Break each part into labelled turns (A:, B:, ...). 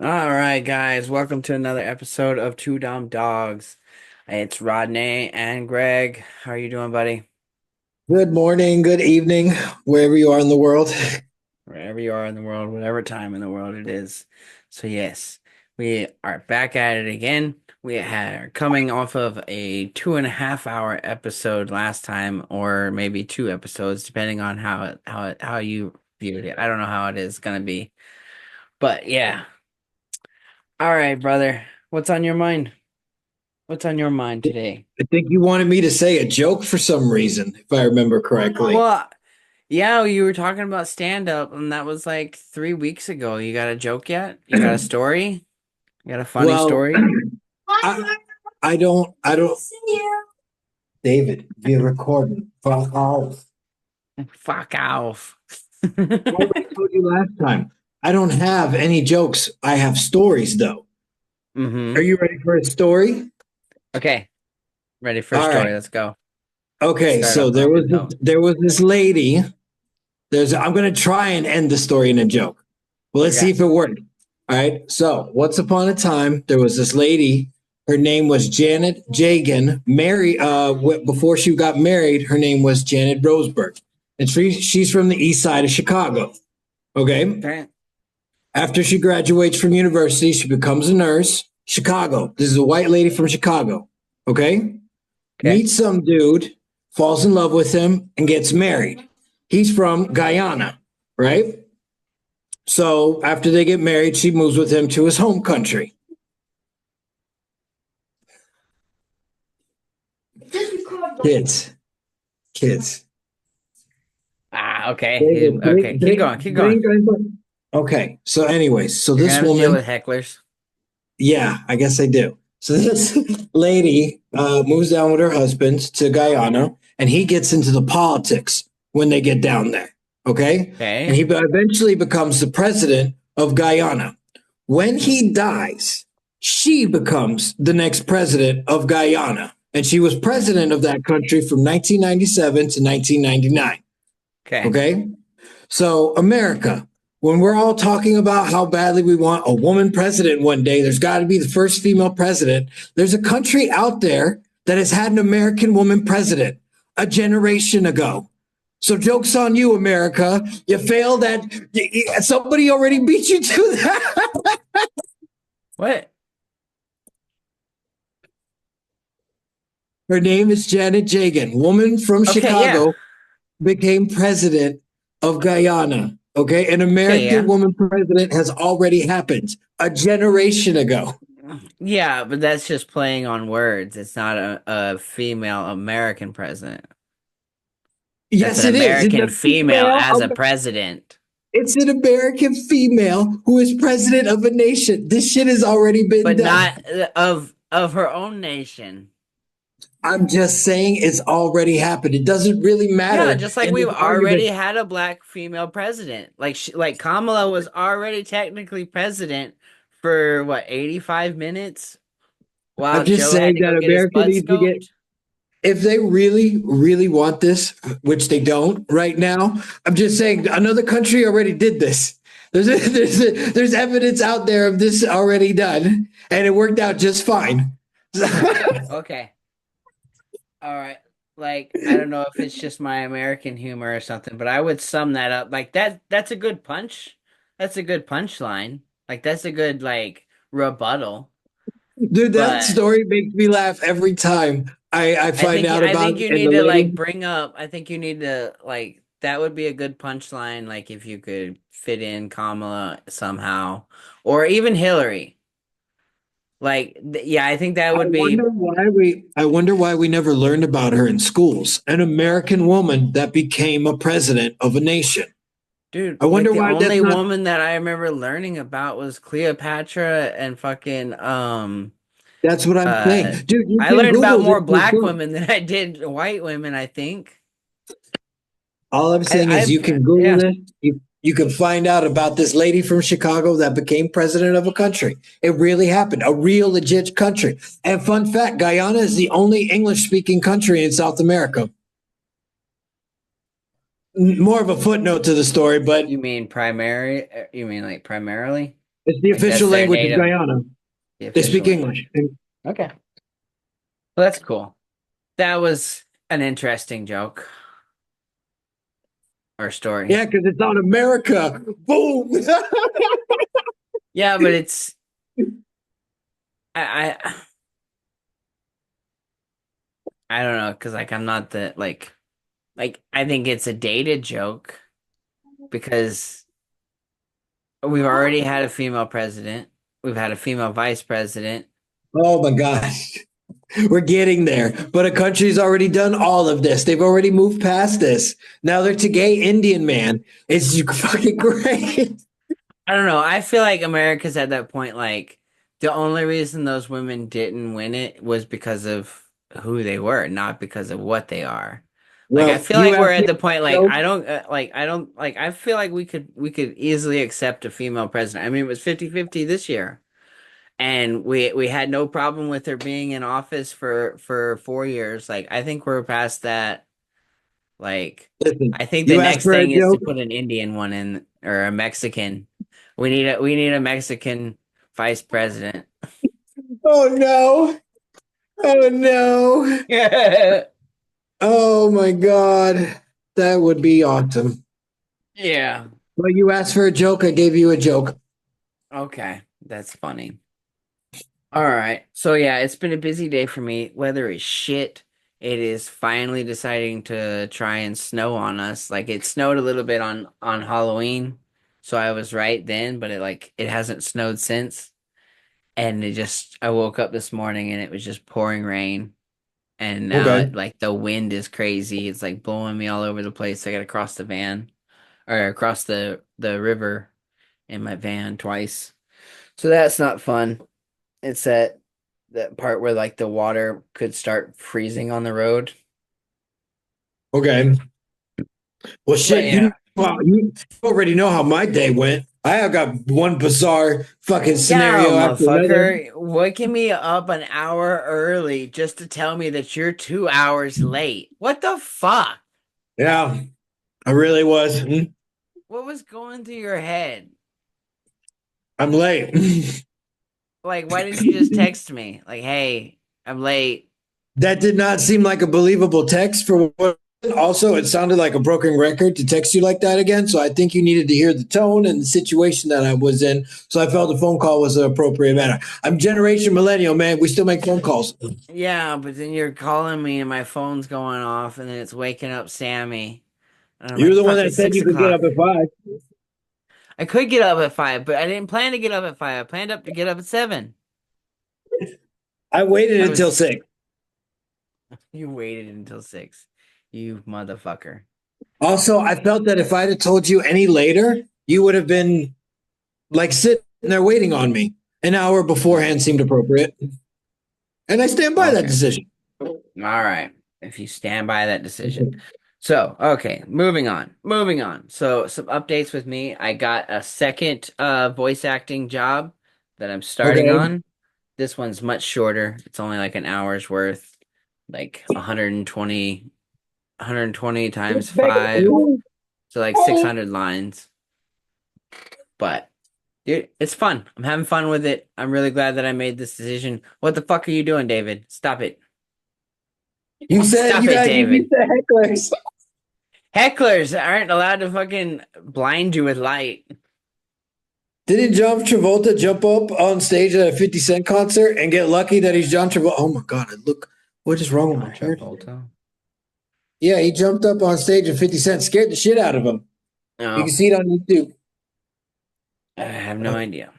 A: All right, guys, welcome to another episode of Two Dumb Dogs. It's Rodney and Greg. How are you doing, buddy?
B: Good morning, good evening, wherever you are in the world.
A: Wherever you are in the world, whatever time in the world it is. So, yes, we are back at it again. We are coming off of a 2.5 hour episode last time, or maybe two episodes, depending on how you viewed it. I don't know how it is gonna be, but yeah. All right, brother. What's on your mind? What's on your mind today?
B: I think you wanted me to say a joke for some reason, if I remember correctly.
A: Well, yeah, you were talking about stand up, and that was like 3 weeks ago. You got a joke yet? You got a story? You got a funny
B: Well,
A: story?
B: I don't, David, we're recording. Fuck off.
A: Fuck off.
B: I already told you last time. I don't have any jokes. I have stories, though. Are
A: Mm-hmm.
B: you ready for a story?
A: Okay, ready for a
B: All right.
A: story. Let's go.
B: Okay,
A: Start
B: so
A: off on a good note.
B: there was this lady. I'm gonna try and end the story in a joke. Well, let's see
A: Okay.
B: if it works. All right. So, once upon a time, there was this lady. Her name was Janet Jagan. Before she got married, her name was Janet Roseberg, and she's from the east side of Chicago. Okay.
A: Okay.
B: After she graduates from university, she becomes a nurse. Chicago. This is a white lady from Chicago. Okay.
A: Okay.
B: Meets some dude, falls in love with him, and gets married. He's from Guyana, right? So after they get married, she moves with him to his home country. Kids, kids.
A: Ah, okay.
B: David,
A: Okay, keep going. Keep going.
B: Okay, so anyways, so
A: You're gonna
B: this
A: have to deal
B: woman,
A: with hecklers.
B: yeah, I guess I do. So this lady moves down with her husband to Guyana, and he gets into the politics when they get down there. Okay, and
A: Okay.
B: he eventually becomes the president of Guyana. When he dies, she becomes the next president of Guyana, and she was president of that country from 1997 to 1999.
A: Okay.
B: Okay, so, America, when we're all talking about how badly we want a woman president one day, there's got to be the first female president. There's a country out there that has had an American woman president a generation ago. So, joke's on you, America. You failed at somebody already beat you to that.
A: What?
B: Her name is Janet Jagan, woman from
A: Okay, yeah.
B: Chicago, became president of Guyana. Okay, an
A: Okay,
B: American
A: yeah.
B: woman president has already happened a generation ago.
A: Yeah, but that's just playing on words. It's not a female American president. That's an
B: Yes, it is.
A: American female as a president,
B: It's an American female who is president of a nation. This shit has already been
A: but
B: done.
A: not of her own nation.
B: I'm just saying it's already happened. It doesn't really
A: Yeah,
B: matter
A: just like
B: in
A: we've
B: this
A: already
B: argument.
A: had a black female president. Like Kamala was already technically president for what, 85 minutes
B: I'm
A: while
B: just
A: Joe had
B: saying
A: to go
B: that
A: get his
B: America
A: butt
B: needs to get,
A: scoped.
B: if they really, really want this, which they don't right now, I'm just saying another country already did this. There's evidence out there of this already done, and it worked out just fine.
A: Okay. All right. Like, I don't know if it's just my American humor or something, but I would sum that up. Like that's a good punch. That's a good punchline. Like that's a good like rebuttal.
B: Dude, that
A: But
B: story makes me laugh every time I find out
A: I
B: about
A: think
B: it.
A: you
B: And
A: need
B: the
A: to
B: lady,
A: like bring up I think you need to like that would be a good punchline, like if you could fit in Kamala somehow. Or even Hillary. Yeah, I think that would be
B: I wonder why we never learned about her in schools. An American woman that became a president of a nation.
A: dude,
B: I
A: like
B: wonder
A: the
B: why that's
A: only
B: not.
A: woman that I remember learning about was Cleopatra and fucking
B: That's what I'm saying,
A: uh
B: dude. You
A: I
B: can
A: learned about
B: Google this
A: more black
B: yourself.
A: women than I did white women, I think.
B: All I'm saying is you can Google
A: Yeah.
B: this. You can find out about this lady from Chicago that became president of a country. It really happened, a real legit country. And fun fact, Guyana is the only English speaking country in South America. More of a footnote to the story, but
A: You mean primary? You mean like primarily?
B: It's the
A: Like that's
B: official
A: their
B: language of
A: native,
B: Guyana.
A: the
B: They
A: official
B: speak English.
A: language. Okay. Well, that's cool. That was an interesting joke or story.
B: Yeah, because it's on America. Boom.
A: Yeah, but it's I I don't know because like I'm not the like I think it's a dated joke because we've already had a female president, we've had a female vice president.
B: Oh my gosh. We're getting there. But a country's already done all of this. They've already moved past this. Now they're to gay Indian man. It's fucking great.
A: I don't know. I feel like America's at that point. Like the only reason those women didn't win it was because of who they were, not because of what they are. Like I
B: Well,
A: feel
B: you
A: like we're
B: asked
A: at
B: me
A: the point like
B: so.
A: I don't like I feel like we could easily accept a female president. I mean it was 50-50 this year. And we had no problem with her being in office for 4 years. Like I think we're past that. Like
B: Listen,
A: I think the
B: you asked
A: next
B: for a
A: thing is to
B: joke.
A: put an Indian one in or a Mexican. We need a Mexican vice president.
B: Oh no. Oh no.
A: Yeah.
B: Oh my God. That would be awesome.
A: Yeah.
B: Well, you asked for a joke. I gave you a joke.
A: Okay. That's funny. All right. So yeah, it's been a busy day for me. Weather is shit. It is finally deciding to try and snow on us. Like it snowed a little bit on Halloween, so I was right then, but it hasn't snowed since. And I woke up this morning and it was just pouring rain. And now
B: Okay.
A: like the wind is crazy. It's like blowing me all over the place. I got to cross the van or across the river in my van twice. So that's not fun. It's that part where like the water could start freezing on the road.
B: Okay. Well,
A: But
B: shit,
A: yeah.
B: you already know how my day went. I have got one bizarre fucking
A: Yeah,
B: scenario after another.
A: motherfucker, waking me up an hour early just to tell me that you're 2 hours late. What the fuck?
B: Yeah, I really was.
A: What was going through your head?
B: I'm late.
A: Like, why didn't you just text me? Like, hey, I'm late.
B: That did not seem like a believable text for what. Also, it sounded like a broken record to text you like that again. So I think you needed to hear the tone and the situation that I was in. So I felt the phone call was an appropriate manner. I'm generation millennial, man. We still make phone calls.
A: Yeah, but then you're calling me and my phone's going off and then it's waking up Sammy. And I'm
B: You're
A: like,
B: the one
A: fuck,
B: that
A: it's
B: said
A: six
B: you could get
A: o'clock.
B: up at 5.
A: I could get up at 5, but I didn't plan to get up at 5. I planned up to get up at 7.
B: I waited
A: I
B: until
A: was
B: 6.
A: You waited until 6. You motherfucker.
B: Also, I felt that if I'd have told you any later, you would have been like sitting there waiting on me. An hour beforehand seemed appropriate. And I stand by that
A: Okay.
B: decision.
A: All right. If you stand by that decision. So, okay, moving on. Moving on. So, some updates with me. I got a second voice acting job that I'm starting
B: Okay.
A: on. This one's much shorter. It's only like an hour's worth, like 120 times 5, so like 600 lines. But dude, it's fun. I'm having fun with it. I'm really glad that I made this decision. What the fuck are you doing, David? Stop it.
B: You said
A: Stop
B: you
A: it,
B: got you
A: David.
B: used to hecklers.
A: Hecklers aren't allowed to fucking blind you with light.
B: Didn't John Travolta jump up on stage at a 50 Cent concert and get lucky that he's John Travolta? Oh my God, look, what is wrong with
A: John
B: my hair?
A: Travolta.
B: Yeah, he jumped up on stage at 50 Cent, scared the shit out of him. You can
A: No,
B: see it on YouTube.
A: I have no idea.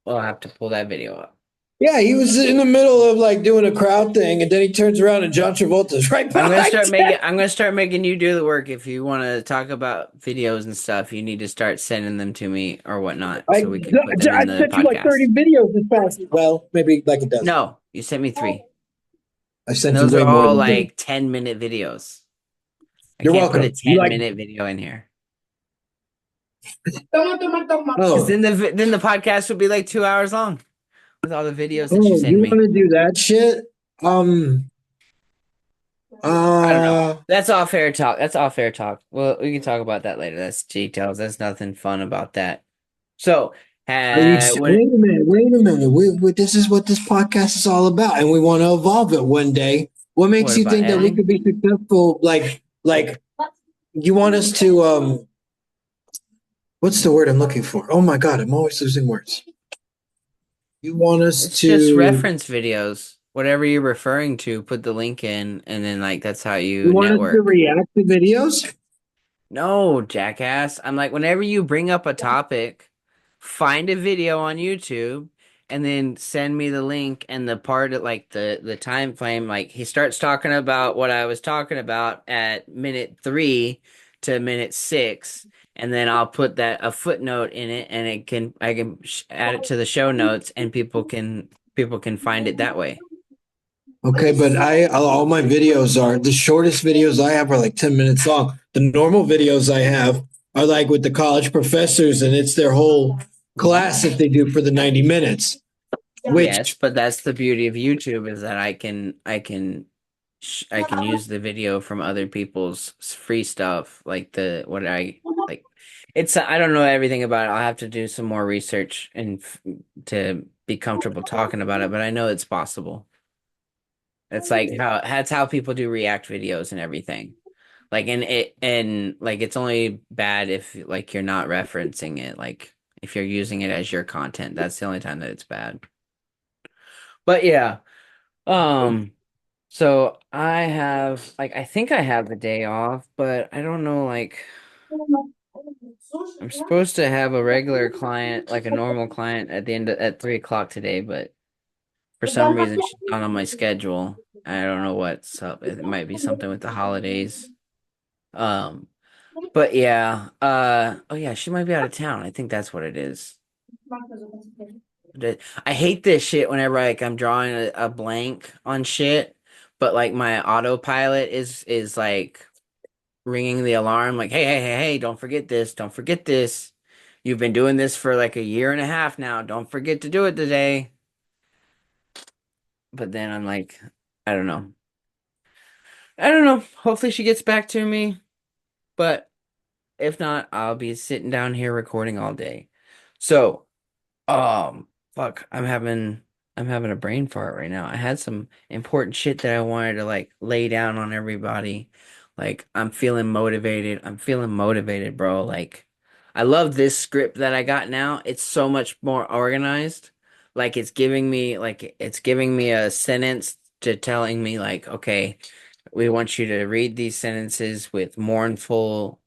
A: We'll have to pull that video up.
B: Yeah, he was in the middle of like doing a crowd thing, and then he turns around and John Travolta's right behind him.
A: I'm gonna start making you do the work. If you want to talk about videos and stuff, you need to start sending them to me or whatnot,
B: I,
A: so we can put them
B: I
A: in the
B: sent you like 30
A: podcast.
B: videos this past. Well, maybe like a dozen.
A: No, you sent me 3,
B: I
A: and
B: sent you
A: those
B: way
A: are
B: more
A: all
B: than 30.
A: like 10-minute videos. I
B: You're
A: can't put a
B: welcome. You like
A: 10-minute video in here because
B: oh
A: then the podcast would be like 2 hours long with all the videos that you
B: oh
A: send
B: you want
A: me.
B: to do that shit? Um
A: I don't know.
B: uh
A: That's all fair talk. That's all fair talk. Well, we can talk about that later. That's details. That's nothing fun about that. So, What?
B: Wait a minute. Wait a minute. This is what this podcast is all about, and we want to evolve it one day. What makes
A: What
B: you
A: about
B: think that we
A: editing?
B: could be successful? Like you want us to what's the word I'm looking for? Oh my God, I'm always losing words. You want us
A: It's just
B: to
A: reference videos. Whatever you're referring to, put the link in, and then like that's how
B: you
A: you
B: want us to
A: network.
B: react to videos?
A: No, jackass. I'm like, whenever you bring up a topic, find a video on YouTube and then send me the link and the part of like the time frame. Like he starts talking about what I was talking about at minute 3 to minute 6, and then I'll put that a footnote in it, and I can add it to the show notes, and people can find it that way.
B: Okay, but all my videos are the shortest videos I have are like 10 minutes long. The normal videos I have are like with the college professors, and it's their whole class that they do for the 90 minutes,
A: Yes,
B: which
A: but that's the beauty of YouTube is that I can use the video from other people's free stuff like the what I like it's I don't know everything about it. I'll have to do some more research to be comfortable talking about it, but I know it's possible. It's like how that's how people do react videos and everything. Like and like it's only bad if like you're not referencing it, like if you're using it as your content. That's the only time that it's bad. But yeah. Um, so I have like I think I have the day off, but I don't know like I'm supposed to have a regular client, like a normal client at the end at 3 o'clock today, but for some reason she's not on my schedule. I don't know what's up. It might be something with the holidays. Um, but yeah, oh yeah, she might be out of town. I think that's what it is. I hate this shit whenever like I'm drawing a blank on shit, but like my autopilot is like ringing the alarm like, hey, don't forget this, don't forget this. You've been doing this for like a year and a half now. Don't forget to do it today. But then I'm like, I don't know. I don't know. Hopefully she gets back to me, but if not, I'll be sitting down here recording all day. So, fuck, I'm having a brain fart right now. I had some important shit that I wanted to like lay down on everybody. Like I'm feeling motivated. I'm feeling motivated, bro. Like I love this script that I got now. It's so much more organized. Like it's giving me a sentence to telling me like, okay, we want you to read these sentences with a mournful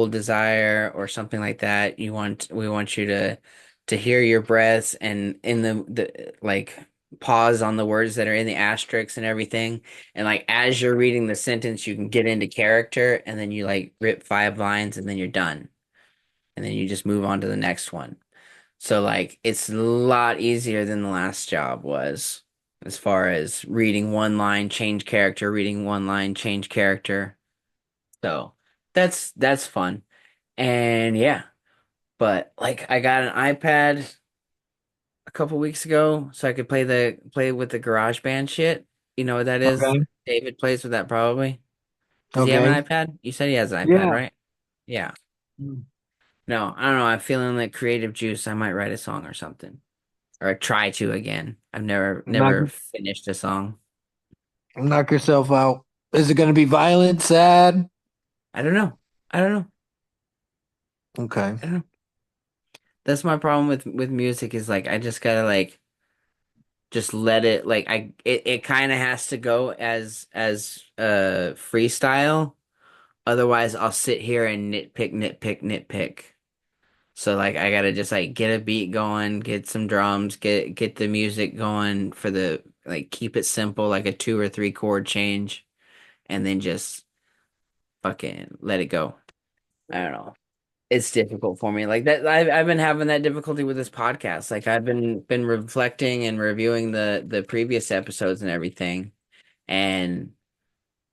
A: desire or something like that. We want you to hear your breaths and in the like pause on the words that are in the asterisks and everything. And like as you're reading the sentence, you can get into character and then you like rip 5 lines and then you're done. And then you just move on to the next one. So like it's a lot easier than the last job was as far as reading one line, change character, reading one line, change character. So that's fun. And yeah, but like I got an iPad a couple weeks ago so I could play with the GarageBand shit. You know what that is?
B: okay,
A: David plays with that probably. Does he have
B: okay,
A: an iPad? You said he has an iPad,
B: yeah.
A: right? Yeah. No, I don't know. I'm feeling like creative juice. I might write a song or something. Or try to again. I've
B: Knock,
A: never finished a song.
B: knock yourself out. Is it going to be violent, sad?
A: I don't know. I don't know.
B: Okay.
A: I don't know. That's my problem with music is like I just gotta like just let it like it kind of has to go as freestyle. Otherwise, I'll sit here and nitpick. So like I gotta just like get a beat going, get some drums, get the music going for the like keep it simple like a 2 or 3 chord change, and then just fucking let it go. I don't know. It's difficult for me. Like that I've been having that difficulty with this podcast. Like I've been reflecting and reviewing the previous episodes and everything. And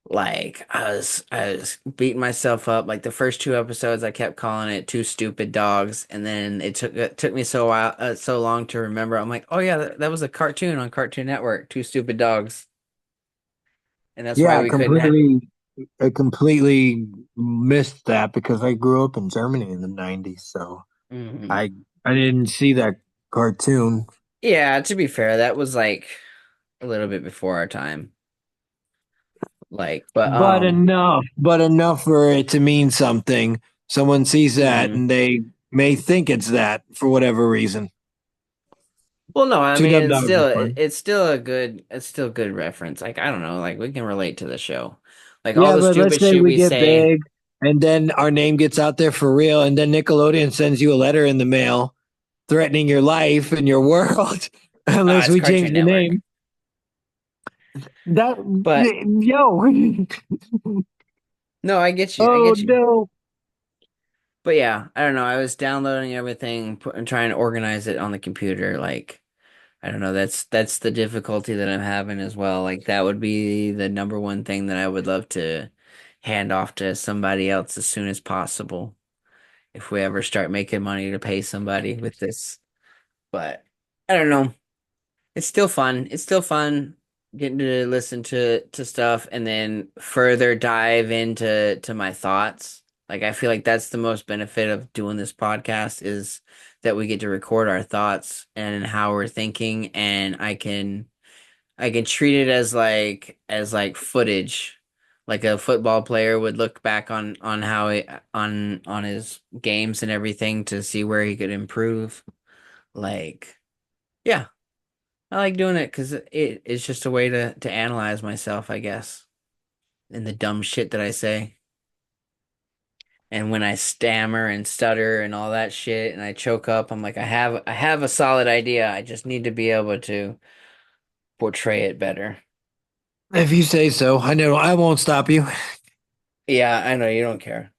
A: like I was beating myself up. Like the first 2 episodes I kept calling it Two Stupid Dogs, and then it took me so long to remember. I'm like, "Oh yeah, that was a cartoon on Cartoon Network, Two Stupid Dogs." And that's why
B: Yeah,
A: we couldn't have
B: I completely missed that because I grew up in Germany in the 90s. So,
A: Hmm.
B: I didn't see that cartoon.
A: Yeah, to be fair, that was like a little bit before our time. Like, but
B: But enough for it to mean something. Someone sees that
A: mhm.
B: and they may think it's that for whatever reason.
A: Well, no, I
B: To
A: mean
B: them, that would be fun.
A: it's still a good reference. Like, I don't know, like we can relate to the show. Like all
B: Yeah,
A: the
B: but let's
A: stupid
B: say
A: shit
B: we
A: we
B: get
A: say.
B: big and then our name gets out there for real, and then Nickelodeon sends you a letter in the mail threatening your life and your world
A: Ah,
B: unless
A: it's
B: we
A: Cartoon
B: change the
A: Network.
B: name. That
A: But
B: yo.
A: no, I get you. I
B: Oh
A: get you.
B: no.
A: But yeah, I don't know. I was downloading everything and trying to organize it on the computer. Like, I don't know. That's the difficulty that I'm having as well. Like that would be the number one thing that I would love to hand off to somebody else as soon as possible if we ever start making money to pay somebody with this. But I don't know. It's still fun. It's still fun getting to listen to stuff and then further dive into my thoughts. Like I feel like that's the most benefit of doing this podcast is that we get to record our thoughts and how we're thinking and I can treat it as like footage. Like a football player would look back on how he, on his games and everything to see where he could improve. Like yeah. I like doing it because it's just a way to analyze myself, I guess, and the dumb shit that I say. And when I stammer and stutter and all that shit and I choke up, I'm like, I have a solid idea. I just need to be able to portray it better.
B: If you say so, I know I won't stop you.
A: Yeah, I know you don't care.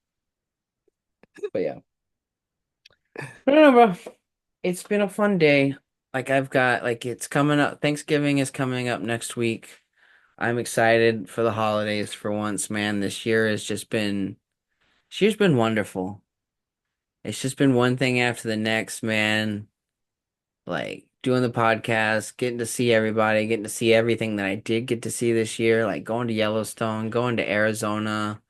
A: But yeah. I don't know, bro. It's been a fun day. Like I've got like it's coming up. Thanksgiving is coming up next week. I'm excited for the holidays for once, man. She's been wonderful. It's just been one thing after the next, man. Like doing the podcast, getting to see everybody, getting to see everything that I did get to see this year, like going to Yellowstone, going to Arizona.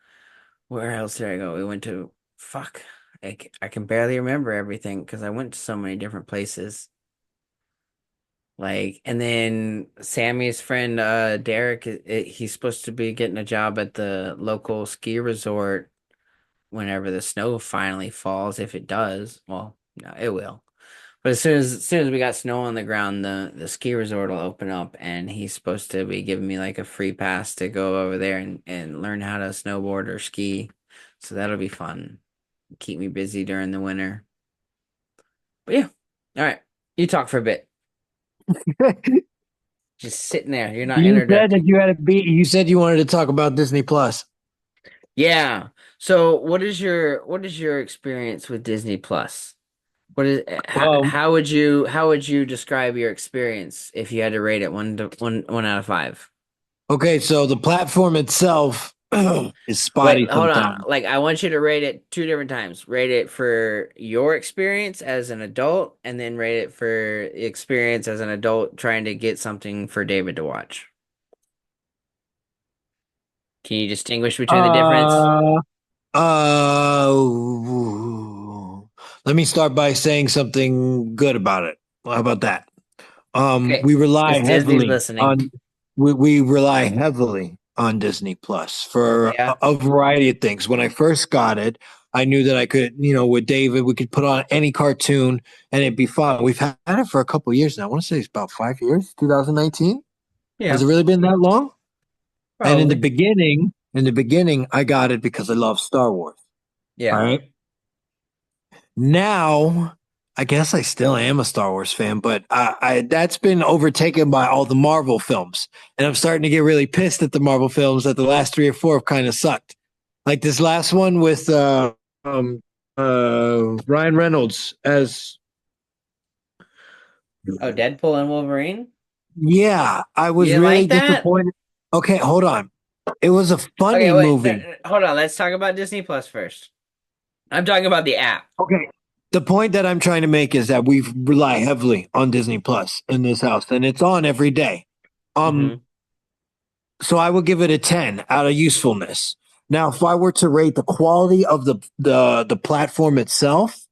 A: Where else did I go? We went to, fuck, I can barely remember everything because I went to so many different places. Like, and then Sammy's friend, Derek, he's supposed to be getting a job at the local ski resort whenever the snow finally falls, if it does. Well, no, it will. But as soon as we got snow on the ground, the ski resort will open up, and he's supposed to be giving me like a free pass to go over there and learn how to snowboard or ski. So that'll be fun. Keep me busy during the winter. But yeah, all right. You talk for a bit. Just sitting there. You're not
B: You said that
A: interrupting.
B: you had a beat. You said you wanted to talk about Disney Plus.
A: Yeah. So what is your experience with Disney Plus? What is
B: Well,
A: how would you describe your experience if you had to rate it one out of five?
B: okay, so the platform itself is
A: Wait,
B: spotty
A: hold on.
B: sometimes.
A: Like I want you to rate it two different times. Rate it for your experience as an adult, and then rate it for experience as an adult trying to get something for David to watch. Can you distinguish between the difference?
B: Uh, uh, Let me start by saying something good about it. How about that?
A: Okay,
B: We rely
A: because Disney's
B: heavily
A: listening.
B: on we rely heavily on Disney Plus for
A: Yeah.
B: a variety of things. When I first got it, I knew that I could, with David, we could put on any cartoon and it'd be fun. We've had it for a couple of years now. I want to say it's about 5 years, 2019. Has
A: Yeah,
B: it really been that long? And
A: probably.
B: in the beginning, I got it because I love Star Wars. All
A: Yeah.
B: right. Now, I guess I still am a Star Wars fan, but that's been overtaken by all the Marvel films, and I'm starting to get really pissed at the Marvel films that the last three or four have kind of sucked. Like this last one with um, Ryan Reynolds as
A: Oh, Deadpool and Wolverine?
B: yeah, I
A: You
B: was
A: didn't
B: really
A: like that?
B: disappointed. Okay, hold on. It was a
A: Okay,
B: funny
A: wait.
B: movie.
A: Hold on. Let's talk about Disney Plus first. I'm talking about the app.
B: Okay. The point that I'm trying to make is that we rely heavily on Disney Plus in this house, and it's on every day. Um,
A: Hmm.
B: so I would give it a 10 out of usefulness. Now, if I were to rate the quality of the platform itself,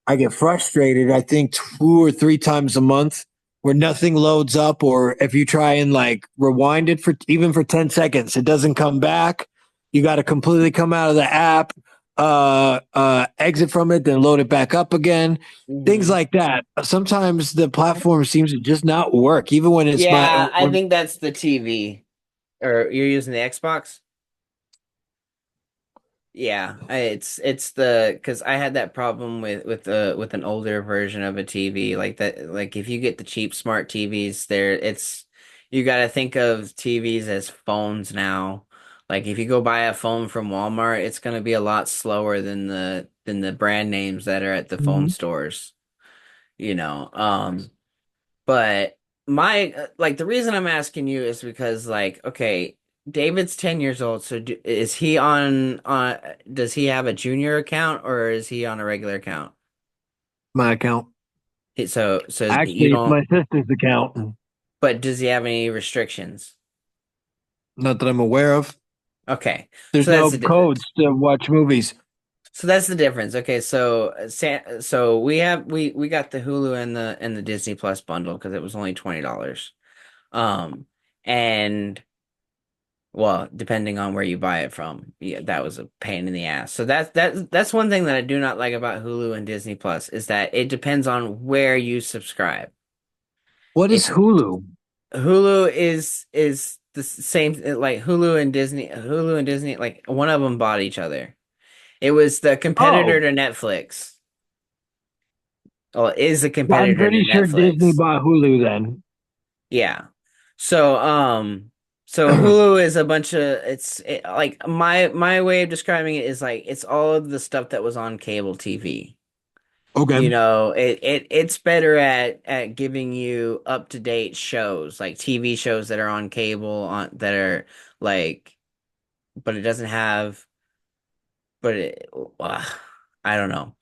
B: I get frustrated, I think 2 or 3 times a month where nothing loads up, or if you try and like rewind it for even for 10 seconds, it doesn't come back. You got to completely come out of the app, exit from it, then load it back up again. Things
A: Hmm.
B: like that. Sometimes the platform seems to just not work, even when it's my
A: Yeah, I
B: when
A: think that's the TV. Or you're using the Xbox? Yeah, it's the because I had that problem with an older version of a TV like that. Like if you get the cheap smart TVs, there it's you got to think of TVs as phones now. Like if you go buy a phone from Walmart, it's going to be a lot slower than the brand names that are at the phone
B: Mhm.
A: stores, you know. But my like the reason I'm asking you is because like okay, David's 10 years old, so is he on does he have a junior account or is he on a regular account?
B: My account.
A: So you
B: Actually, it's
A: don't
B: my sister's account.
A: but does he have any restrictions?
B: Not that I'm aware of.
A: Okay.
B: There's
A: So that's
B: no
A: the
B: codes to watch movies.
A: so that's the difference. Okay, so so we got the Hulu and the Disney Plus bundle because it was only $20. Um and well, depending on where you buy it from, yeah, that was a pain in the ass. So that's one thing that I do not like about Hulu and Disney Plus is that it depends on where you subscribe.
B: What is
A: If
B: Hulu?
A: Hulu is the same like Hulu and Disney like one of them bought each other. It was the competitor
B: Oh,
A: to Netflix. Or is the
B: I'm
A: competitor to
B: pretty sure Disney
A: Netflix.
B: bought Hulu then.
A: Yeah. So so Hulu is a bunch of like my way of describing it is like it's all of the stuff that was on cable TV.
B: Okay.
A: You know, it's better at giving you up to date shows, like TV shows that are on cable on that are like but it doesn't have but it I don't know.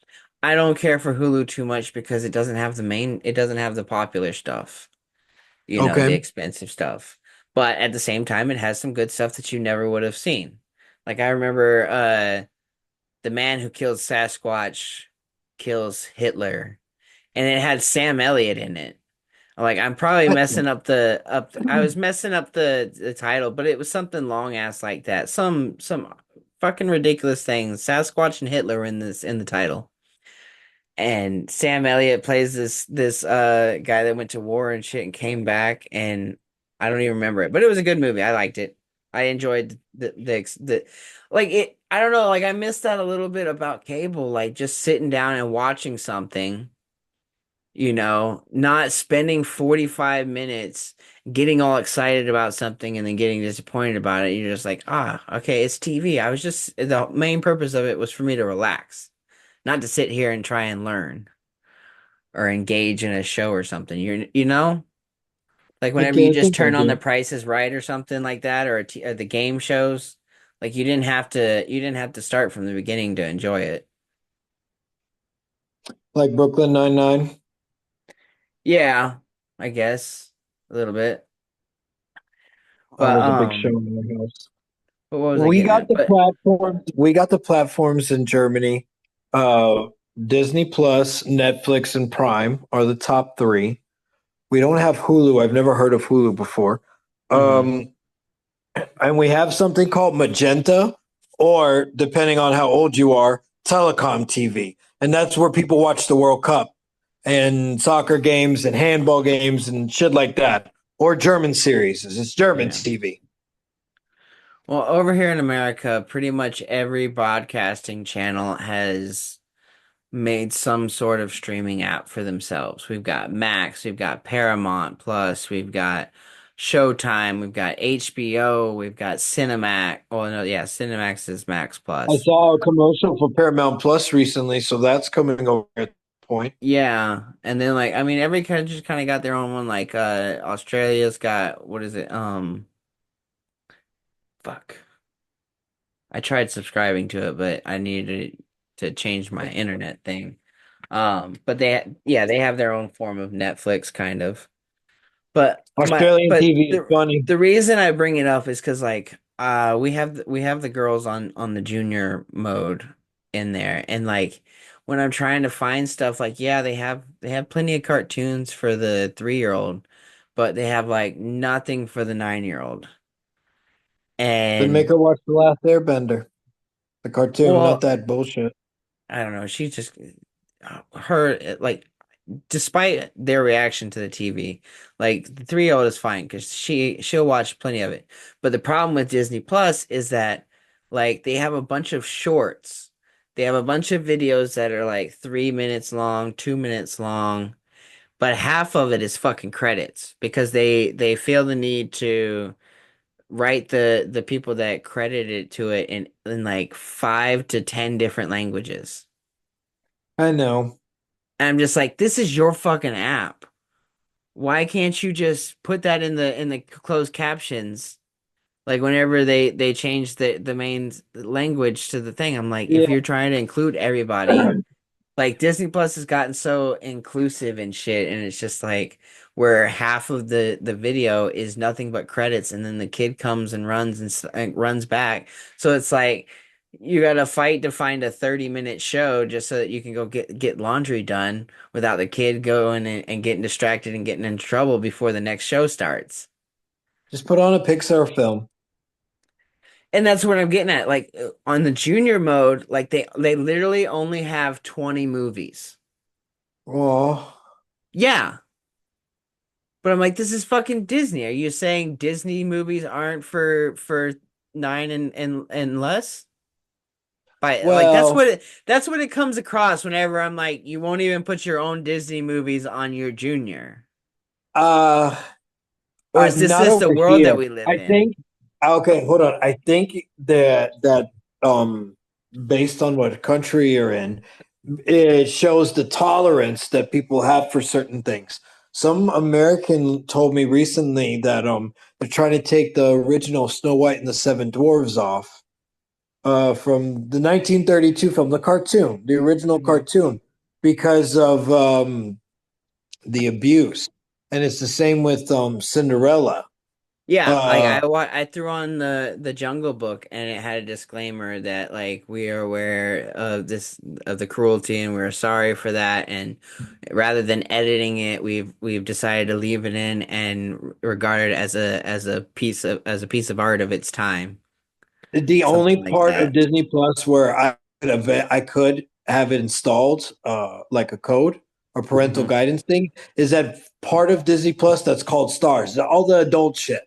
A: I don't care for Hulu too much because it doesn't have the popular stuff. You know, the
B: Okay.
A: expensive stuff. But at the same time, it has some good stuff that you never would have seen. Like I remember The Man Who Killed Sasquatch Kills Hitler, and it had Sam Elliott in it. Like I'm probably messing up I was messing up the title, but it was something long ass like that. Some fucking ridiculous things. Sasquatch and Hitler were in this in the title. And Sam Elliott plays this guy that went to war and shit and came back and I don't even remember it, but it was a good movie. I liked it. I enjoyed the like it I don't know, like I missed out a little bit about cable, like just sitting down and watching something, you know, not spending 45 minutes getting all excited about something and then getting disappointed about it. You're just like, ah, okay, it's TV. I was just the main purpose of it was for me to relax, not to sit here and try and learn or engage in a show or something. You know, like whenever you
B: I
A: just
B: think I
A: turn on The
B: do.
A: Price is Right or something like that, or the game shows, like you didn't have to start from the beginning to enjoy it.
B: Like Brooklyn Nine-Nine.
A: Yeah, I guess a little bit,
B: That
A: but
B: was a big show in my house.
A: what was I
B: We
A: getting
B: got
A: at?
B: the
A: But
B: platforms. We got the platforms in Germany. Uh, Disney Plus, Netflix, and Prime are the top three. We don't have Hulu. I've never heard of Hulu before.
A: mhm.
B: Um, and we have something called Magenta, or depending on how old you are, Telecom TV. And that's where people watch the World Cup and soccer games and handball games and shit like that. Or German series. It's German
A: Yeah.
B: TV.
A: Well, over here in America, pretty much every broadcasting channel has made some sort of streaming app for themselves. We've got Max, we've got Paramount Plus, we've got Showtime, we've got HBO, we've got Cinemax. Oh no, yeah, Cinemax is Max
B: I
A: Plus.
B: saw a commercial for Paramount Plus recently, so that's coming over at the point.
A: Yeah, and then like I mean every country's kind of got their own one. Like Australia's got what is it? Fuck. I tried subscribing to it, but I needed to change my internet thing. But yeah, they have their own form of Netflix kind of.
B: Australian
A: But
B: TV is funny.
A: the reason I bring it up is because like we have the girls on the junior mode in there, and like when I'm trying to find stuff, like, yeah, they have plenty of cartoons for the 3-year-old, but they have like nothing for the 9-year-old.
B: Then make
A: And
B: her watch The Last Airbender, the cartoon, not
A: well,
B: that bullshit.
A: I don't know. She just her like despite their reaction to the TV, like the 3-year-old is fine because she'll watch plenty of it. But the problem with Disney Plus is that like they have a bunch of shorts. They have a bunch of videos that are like 3 minutes long, 2 minutes long, but half of it is fucking credits because they feel the need to write the people that credited to it in like 5 to 10 different languages.
B: I know.
A: And I'm just like, this is your fucking app. Why can't you just put that in the closed captions? Like whenever they change the main language to the thing, I'm like, if
B: Yeah.
A: you're trying to include everybody, like Disney Plus has gotten so inclusive and shit, and it's just like where half of the video is nothing but credits, and then the kid comes and and runs back. So it's like you got to fight to find a 30-minute show just so that you can go get laundry done without the kid going and getting distracted and getting in trouble before the next show starts.
B: Just put on a Pixar film.
A: And that's what I'm getting at. Like on the junior mode, like they literally only have 20 movies.
B: Oh,
A: Yeah. But I'm like, this is fucking Disney. Are you saying Disney movies aren't for 9 and less? By like
B: well,
A: that's what it comes across whenever I'm like, you won't even put your own Disney movies on your junior.
B: uh,
A: Or is this
B: not
A: just the
B: over
A: world that
B: here.
A: we live
B: I
A: in?
B: think, okay, hold on. I think that based on what country you're in, it shows the tolerance that people have for certain things. Some American told me recently that they're trying to take the original Snow White and the Seven Dwarfs off from the 1932 film, the cartoon, the original
A: Mhm.
B: cartoon, because of the abuse. And it's the same with Cinderella.
A: Yeah, like
B: Uh,
A: I threw on the Jungle Book and it had a disclaimer that like we are aware of this of the cruelty and we're sorry for that, and rather than editing it, we've decided to leave it in and regard it as a piece of art of its time,
B: the only
A: something like
B: part of
A: that.
B: Disney Plus where I could have it installed, like a code or parental
A: Hmm.
B: guidance thing, is that part of Disney Plus that's called Stars, all the adult shit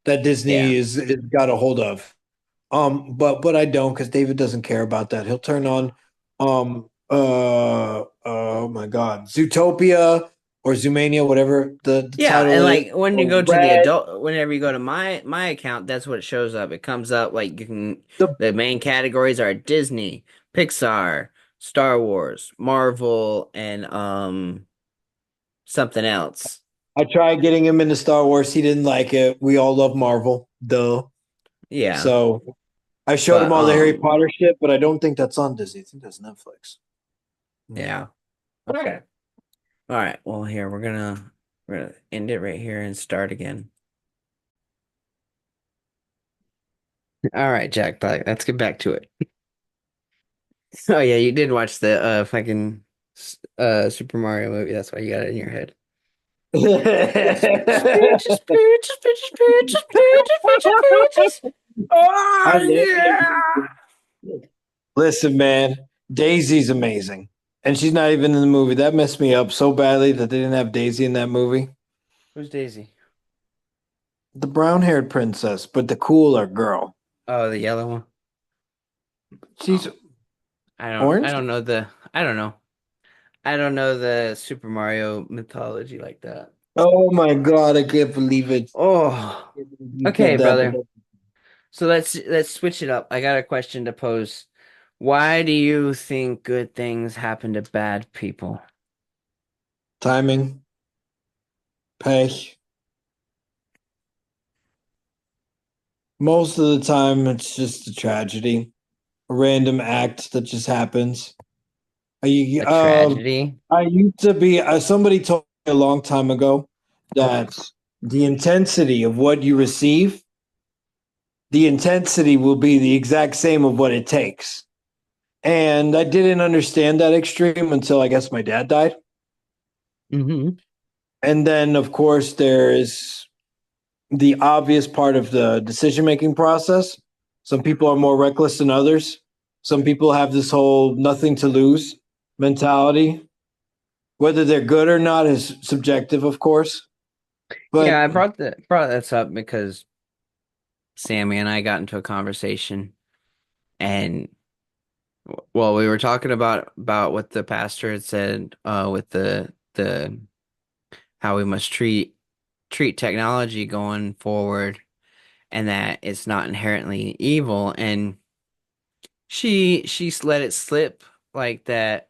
B: that Disney
A: Yeah.
B: is got a hold of. But I don't because David doesn't care about that. He'll turn on, oh my God, Zootopia or Zoomania, whatever the
A: Yeah,
B: title
A: and
B: is,
A: like when you
B: or
A: go to the
B: Red.
A: adult, whenever you go to my account, that's what shows up. It comes up like you can.
B: The
A: The main categories are Disney, Pixar, Star Wars, Marvel, and something else.
B: I tried getting him into Star Wars. He didn't like it. We all love Marvel, duh.
A: Yeah,
B: So I showed him
A: but
B: all the Harry Potter shit, but I don't think that's on Disney. I think that's Netflix.
A: yeah. Okay. All right. Well, here we're gonna end it right here and start again. All right, Jack Black. Let's get back to it. Oh yeah, you did watch the fucking Super Mario movie. That's why you got it in your head. Peaches, peaches, peaches, peaches, peaches, peaches, peaches, peaches.
B: I
A: Oh
B: love
A: yeah.
B: it. Listen, man, Daisy's amazing. And she's not even in the movie. That messed me up so badly that they didn't have Daisy in that movie.
A: Who's Daisy?
B: The brown-haired princess, but the cooler girl.
A: Oh, the yellow one.
B: She's
A: I
B: orange?
A: don't know I don't know. I don't know the Super Mario mythology like that.
B: Oh my God, I can't believe it.
A: Oh,
B: You
A: okay,
B: said that, but
A: brother. So let's switch it up. I got a question to pose. Why do you think good things happen to bad people?
B: timing, pay. Most of the time, it's just a tragedy, a random act that just happens. I,
A: A
B: um,
A: tragedy?
B: I used to be, somebody told me a long time ago that the intensity of what you receive, the intensity will be the exact same of what it takes. And I didn't understand that extreme until I guess my dad died.
A: Mm-hmm.
B: And then, of course, there's the obvious part of the decision making process. Some people are more reckless than others. Some people have this whole nothing to lose mentality. Whether they're good or not is subjective, of course.
A: Yeah,
B: But
A: I brought this up because Sammy and I got into a conversation, and well, we were talking about what the pastor had said with the how we must treat technology going forward, and that it's not inherently evil. And she's let it slip like that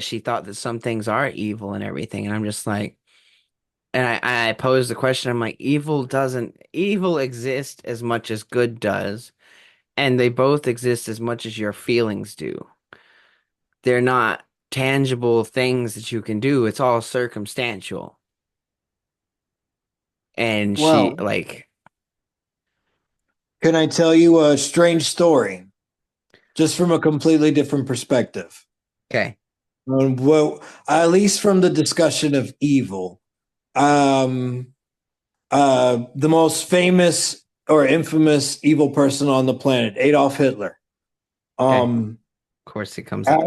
A: she thought that some things are evil and everything. And I'm just like, and I posed the question. I'm like, evil exist as much as good does, and they both exist as much as your feelings do. They're not tangible things that you can do. It's all circumstantial. And she
B: well,
A: like,
B: can I tell you a strange story just from a completely different perspective?
A: okay,
B: Well, at least from the discussion of evil. Um, the most famous or infamous evil person on the planet, Adolf Hitler.
A: okay,
B: Um,
A: of course it comes up.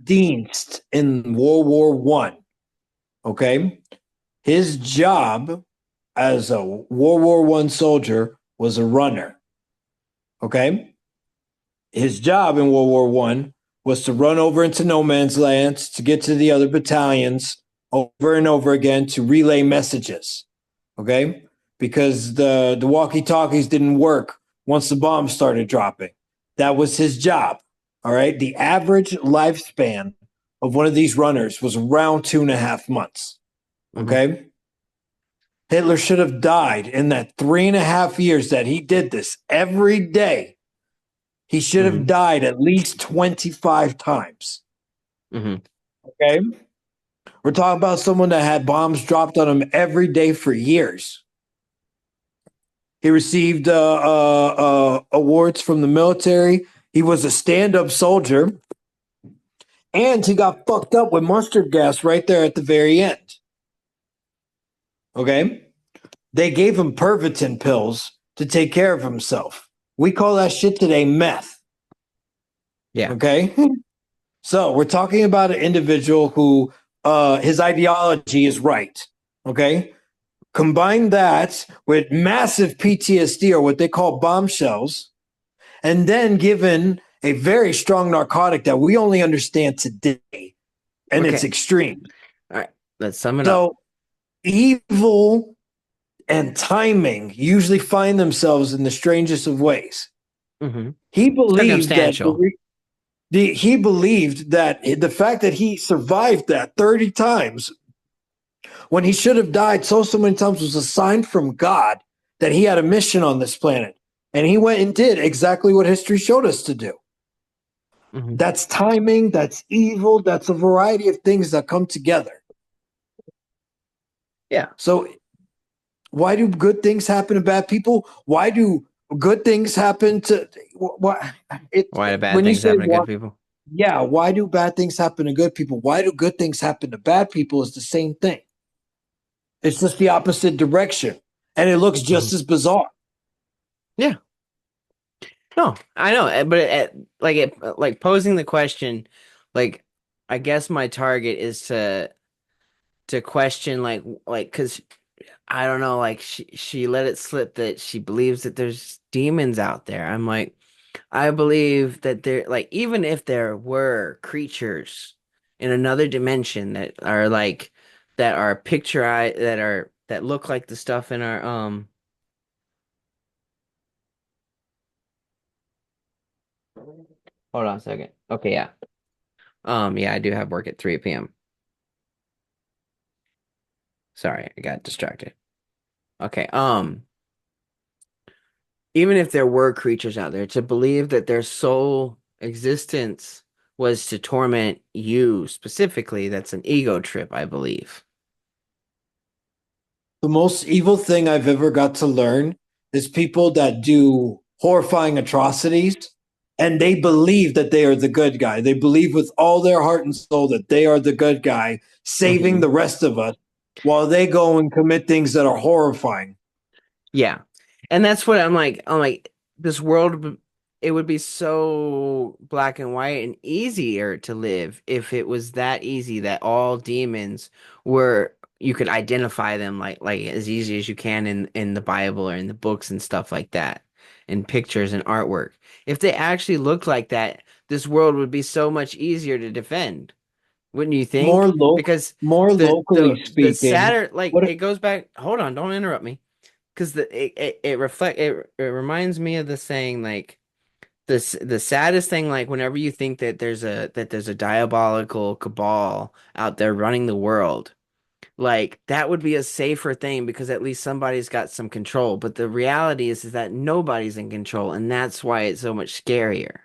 B: Dienst in World War One. Okay, his job as a World War One soldier was a runner. Okay, his job in World War One was to run over into no man's land to get to the other battalions over and over again to relay messages. Okay, because the walkie talkies didn't work once the bombs started dropping. That was his job. All right, the average lifespan of one of these runners was around 2.5 months.
A: Hmm.
B: Okay, Hitler should have died in that 3.5 years that he did this every day. He should have
A: Hmm.
B: died at least 25 times.
A: Hmm.
B: Okay. We're talking about someone that had bombs dropped on him every day for years. He received awards from the military. He was a stand up soldier. And he got fucked up with mustard gas right there at the very end. Okay. They gave him Pervitin pills to take care of himself. We call that shit today meth.
A: Yeah.
B: Okay. So we're talking about an individual who his ideology is right. Okay. Combine that with massive PTSD or what they call bombshells, and then given a very strong narcotic that we only understand today, and it's
A: Okay.
B: extreme.
A: All right. Let's sum it up.
B: So evil and timing usually find themselves in the strangest of ways.
A: Hmm.
B: He believed that
A: Circumstantial.
B: he believed that the fact that he survived that 30 times when he should have died so many times was a sign from God that he had a mission on this planet. And he went and did exactly what history showed us to do.
A: Hmm.
B: That's timing, that's evil, that's a variety of things that come together.
A: Yeah.
B: So, why do good things happen to bad people? Why do good things happen to what
A: Why do bad
B: when you
A: things
B: say
A: happen to
B: why,
A: good people?
B: yeah, why do bad things happen to good people? Why do good things happen to bad people is the same thing. It's just the opposite direction. And it looks
A: Mhm.
B: just as bizarre.
A: Yeah. No, I know, but like posing the question, like I guess my target is to question because I don't know, like she let it slip that she believes that there's demons out there. I'm like, I believe that there, like, even if there were creatures in another dimension that are that look like the stuff in our hold on a second. Okay, yeah. Yeah, I do have work at 3 p.m. Sorry, I got distracted. Okay. Even if there were creatures out there, to believe that their sole existence was to torment you specifically, that's an ego trip, I believe.
B: The most evil thing I've ever got to learn is people that do horrifying atrocities and they believe that they are the good guy. They believe with all their heart and soul that they are the good guy, saving
A: Hmm.
B: the rest of us while they go and commit things that are horrifying.
A: Yeah. And that's what I'm like, this world, it would be so black and white and easier to live if it was that easy that all demons were, you could identify them like as easy as you can in the Bible or in the books and stuff like that, in pictures and artwork. If they actually looked like that, this world would be so much easier to defend, wouldn't you
B: More
A: think?
B: local,
A: Because
B: more
A: the
B: locally
A: the
B: speaking,
A: sadder, like,
B: what
A: it goes back, hold on, don't interrupt me, because it reminds me of the saying, like, this the saddest thing, like, whenever you think that there's a diabolical cabal out there running the world, like, that would be a safer thing because at least somebody's got some control. But the reality is that nobody's in control, and that's why it's so much scarier.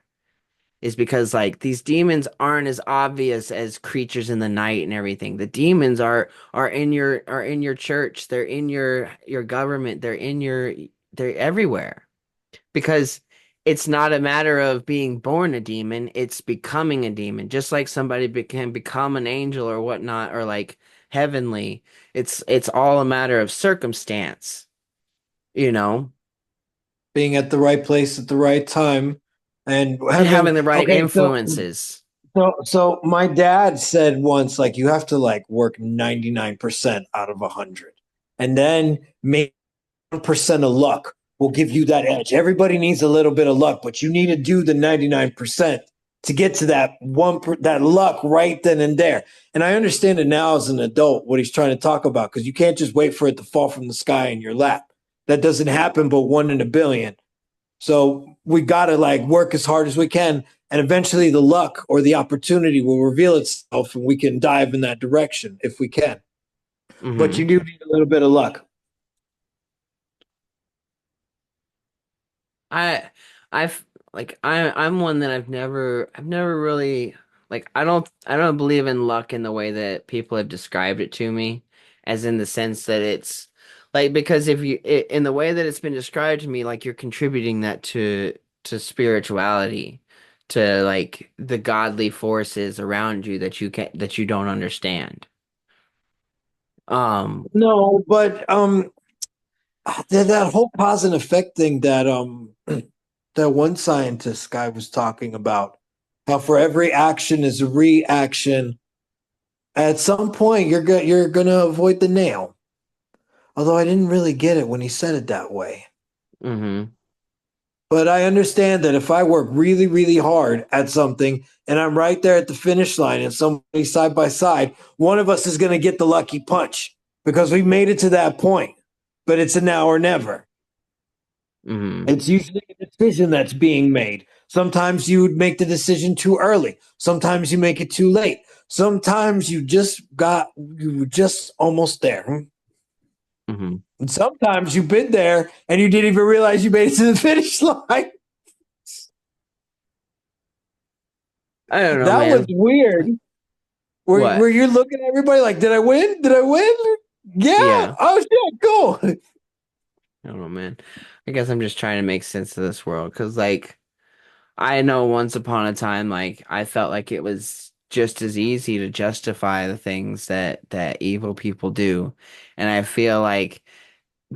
A: Is because, like, these demons aren't as obvious as creatures in the night and everything. The demons are in your church, they're in your government, they're everywhere. Because it's not a matter of being born a demon, it's becoming a demon. Just like somebody can become an angel or whatnot, or like heavenly. It's all a matter of circumstance, you know,
B: being at the right place at the right time and
A: and
B: having
A: having the right
B: okay,
A: influences.
B: so my dad said once, like, you have to like work 99% out of 100, and then maybe 1% of luck will give you that edge. Everybody needs a little bit of luck, but you need to do the 99% to get to that that luck right then and there. And I understand it now as an adult what he's trying to talk about, because you can't just wait for it to fall from the sky in your lap. That doesn't happen but one in a billion. So we got to like work as hard as we can, and eventually the luck or the opportunity will reveal itself, and we can dive in that direction if we can. But
A: Hmm.
B: you do need a little bit of luck.
A: I I've like I'm one that I've never really, like, I don't believe in luck in the way that people have described it to me, as in the sense that it's like, because if in the way that it's been described to me, like, you're contributing that to spirituality, to like the godly forces around you that you don't understand. Um
B: No, but that whole cause and effect thing that that one scientist guy was talking about, how for every action is a reaction. At some point, you're gonna avoid the nail. Although I didn't really get it when he said it that way.
A: mhm.
B: But I understand that if I work really, really hard at something and I'm right there at the finish line and somebody side by side, one of us is going to get the lucky punch because we made it to that point. But it's a now or never.
A: Mhm.
B: It's usually a decision that's being made. Sometimes you would make the decision too early. Sometimes you make it too late. Sometimes you were just almost there.
A: Mhm.
B: And sometimes you've been there and you didn't even realize you made it to the finish line.
A: I don't know,
B: That was
A: man.
B: weird. Where
A: What?
B: you're looking at everybody like, did I win? Did I win? Yeah.
A: Yeah.
B: Oh shit, cool.
A: I don't know, man. I guess I'm just trying to make sense of this world because, like, I know once upon a time, like, I felt like it was just as easy to justify the things that evil people do, and I feel like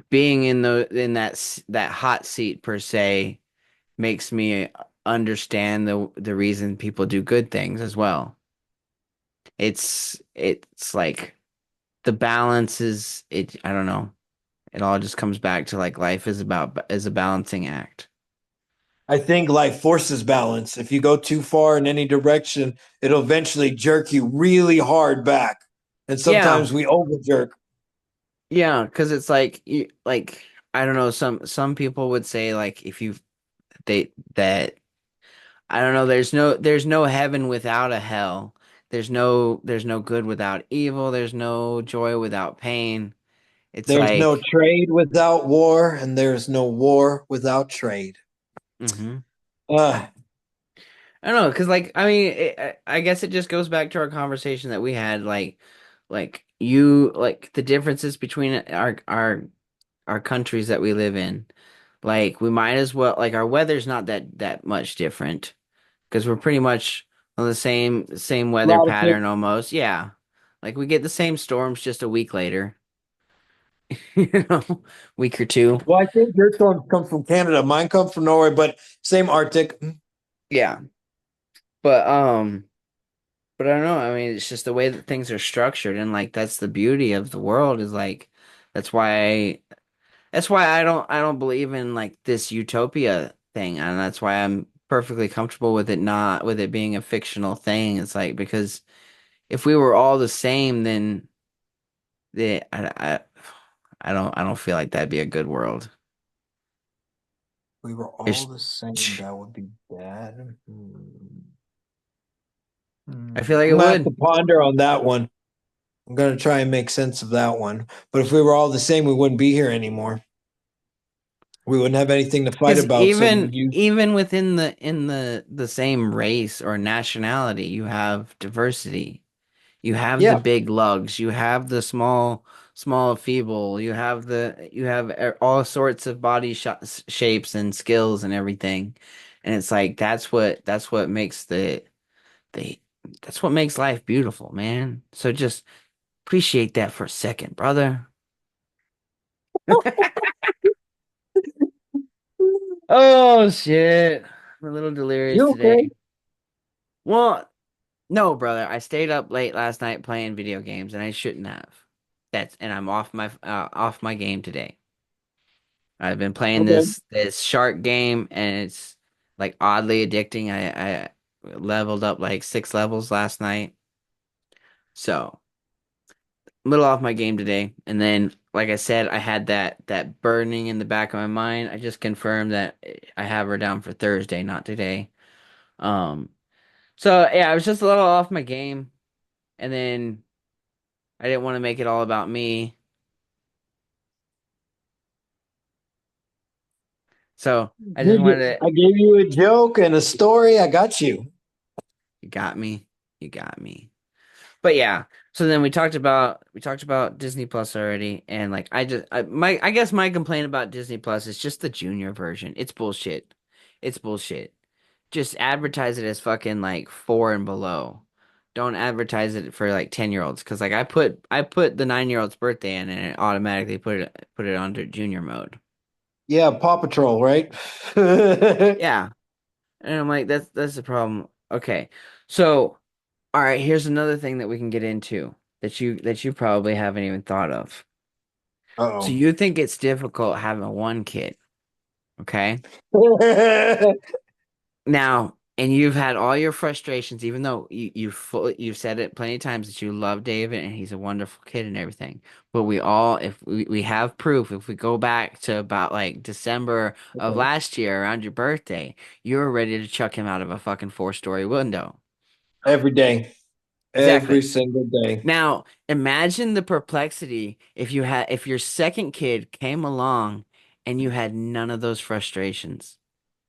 A: being in that hot seat per se makes me understand the reason people do good things as well. It's like the balance is it. I don't know. It all just comes back to, like, life is a balancing act.
B: I think life forces balance. If you go too far in any direction, it'll eventually jerk you really hard back. And
A: Yeah,
B: sometimes we over jerk.
A: yeah, because it's like like, I don't know. Some people would say, like, if you they that I don't know. There's no heaven without a hell. There's no good without evil. There's no joy without pain. It's
B: There's no
A: like,
B: trade without war, and there's no war without trade.
A: hmm.
B: Uh,
A: I don't know, because, like, I mean, I guess it just goes back to our conversation that we had, like you, like, the differences between our countries that we live in. Like we might as well like our weather's not that much different because we're pretty much on the same
B: A
A: weather
B: lot of things.
A: pattern almost. Yeah. Like we get the same storms just a week later, you know, week or two.
B: Well, I think your storms come from Canada. Mine come from Norway, but same Arctic.
A: Yeah. But but I don't know. I mean, it's just the way that things are structured and like that's the beauty of the world is like that's why that's why I don't believe in like this utopia thing, and that's why I'm perfectly comfortable with it not with it being a fictional thing. It's like because if we were all the same, then I don't feel like that'd be a good world.
B: We were all
A: It's,
B: the same. That would be bad. Hmm.
A: I feel like
B: I'm
A: it
B: gonna have to
A: would.
B: ponder on that one. I'm gonna try and make sense of that one. But if we were all the same, we wouldn't be here anymore. We wouldn't have anything to fight
A: Because
B: about. So we
A: even
B: use,
A: even within the same race or nationality, you have diversity. You have the
B: yeah,
A: big lugs, you have the small feeble, you have all sorts of body shapes and skills and everything. And it's like that's what makes the that's what makes life beautiful, man. So just appreciate that for a second, brother. Oh shit. I'm a little delirious
B: you okay?
A: today. Well, no, brother. I stayed up late last night playing video games and I shouldn't have. And I'm off my game today. I've been playing
B: Okay.
A: this shark game and it's like oddly addicting. I leveled up like 6 levels last night. So, a little off my game today. And then like I said, I had that burning in the back of my mind. I just confirmed that I have her down for Thursday, not today. Um, so yeah, I was just a little off my game and then I didn't want to make it all about me. So, I just wanted to
B: I gave you a joke and a story. I got you.
A: you got me. You got me. But yeah, so then we talked about Disney Plus already, and like I guess my complaint about Disney Plus is just the junior version. It's bullshit. It's bullshit. Just advertise it as fucking like 4 and below. Don't advertise it for like 10-year-olds because like I put the 9-year-old's birthday in and it automatically put it under junior mode.
B: Yeah, Paw Patrol, right? Every
A: Yeah, and I'm like that's the problem. Okay, so. All right, here's another thing that we can get into that you probably haven't even thought of. So
B: oh.
A: you think it's difficult having one kid, okay? Now, and you've had all your frustrations, even though you've said it plenty of times that you love David and he's a wonderful kid and everything. But if we have proof, if we go back to about like December of last year around your birthday, you were ready to chuck him out of a fucking 4-story window.
B: Every day. Every
A: Exactly.
B: single day.
A: Now, imagine the perplexity if your second kid came along and you had none of those frustrations.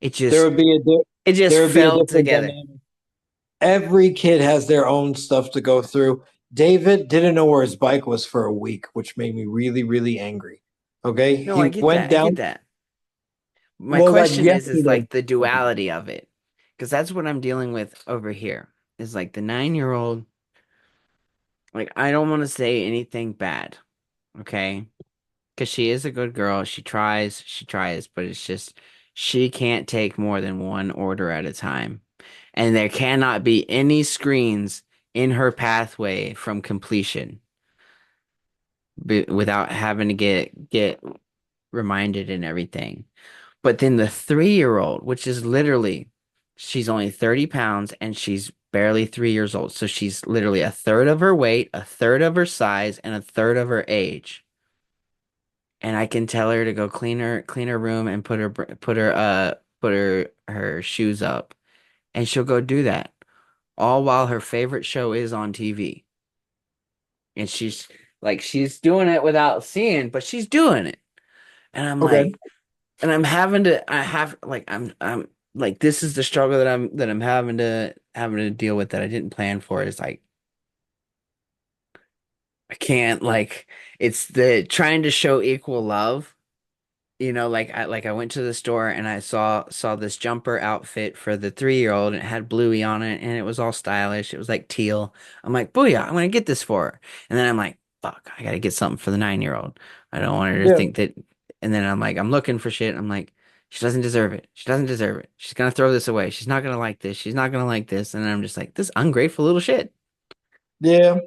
A: It
B: There
A: just
B: would be a
A: it just
B: there would be a
A: fell
B: different
A: together.
B: dynamic. Every kid has their own stuff to go through. David didn't know where his bike was for a week, which made me really, really angry. Okay.
A: No, I
B: He
A: get
B: went
A: that. I get
B: down,
A: that. My
B: well, like
A: question is
B: yesterday.
A: like the duality of it. Because that's what I'm dealing with over here. Is like the 9-year-old, like I don't want to say anything bad, okay? Because she is a good girl. She tries, but it's just she can't take more than one order at a time. And there cannot be any screens in her pathway from completion without having to get reminded and everything. But then the 3-year-old, which is literally, she's only 30 pounds and she's barely 3 years old. So she's literally a third of her weight, a third of her size, and a third of her age. And I can tell her to go clean her room and put her shoes up, and she'll go do that, all while her favorite show is on TV. And she's doing it without seeing, but she's doing it. And I'm
B: Okay.
A: like, and I'm having to, I have like, I'm like, this is the struggle that I'm having to deal with that I didn't plan for. Is like, I can't like, it's the trying to show equal love like I went to the store and I saw this jumper outfit for the 3-year-old and it had Bluey on it and it was all stylish. It was like teal. I'm like, booyah, I'm gonna get this for her. And then I'm like, fuck, I gotta get something for the 9-year-old. I don't want her to
B: Yeah.
A: think that. And then I'm like, I'm looking for shit. I'm like, she doesn't deserve it. She doesn't deserve it. She's gonna throw this away. She's not gonna like this. She's not gonna like this. And then I'm just like, this ungrateful little shit.
B: Yeah.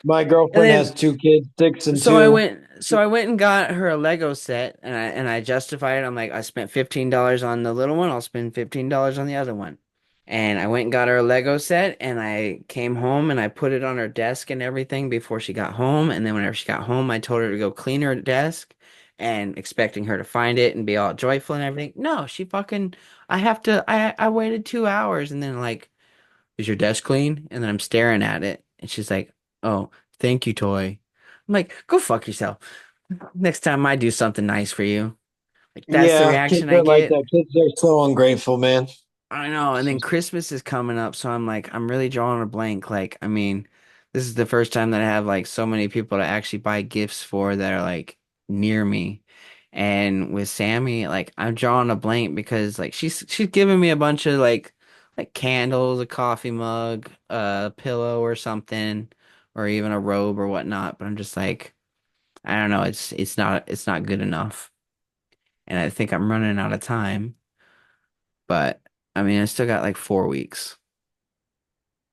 B: My
A: And
B: girlfriend has
A: then
B: two kids, 6 and
A: So I
B: 2.
A: went so I went and got her a Lego set and I justified it. I'm like, I spent $15 on the little one, I'll spend $15 on the other one. And I went and got her a Lego set and I came home and I put it on her desk and everything before she got home. And then whenever she got home, I told her to go clean her desk and expecting her to find it and be all joyful and everything. No, she fucking I waited 2 hours and then like, is your desk clean? And then I'm staring at it and she's like, oh, thank you, toy. I'm like, go fuck yourself. Next time I do something nice for you. Like that's the
B: Yeah, kids
A: reaction I
B: are like
A: get.
B: that. Kids are so ungrateful, man.
A: I know. And then Christmas is coming up, so I'm like, I'm really drawing a blank. Like, I mean, this is the first time that I have like so many people to actually buy gifts for that are like near me. And with Sammy, like I'm drawing a blank because like she's giving me a bunch of like candles, a coffee mug, a pillow or something, or even a robe or whatnot. But I'm just like, I don't know, it's not good enough. And I think I'm running out of time. But I mean, I still got like 4 weeks.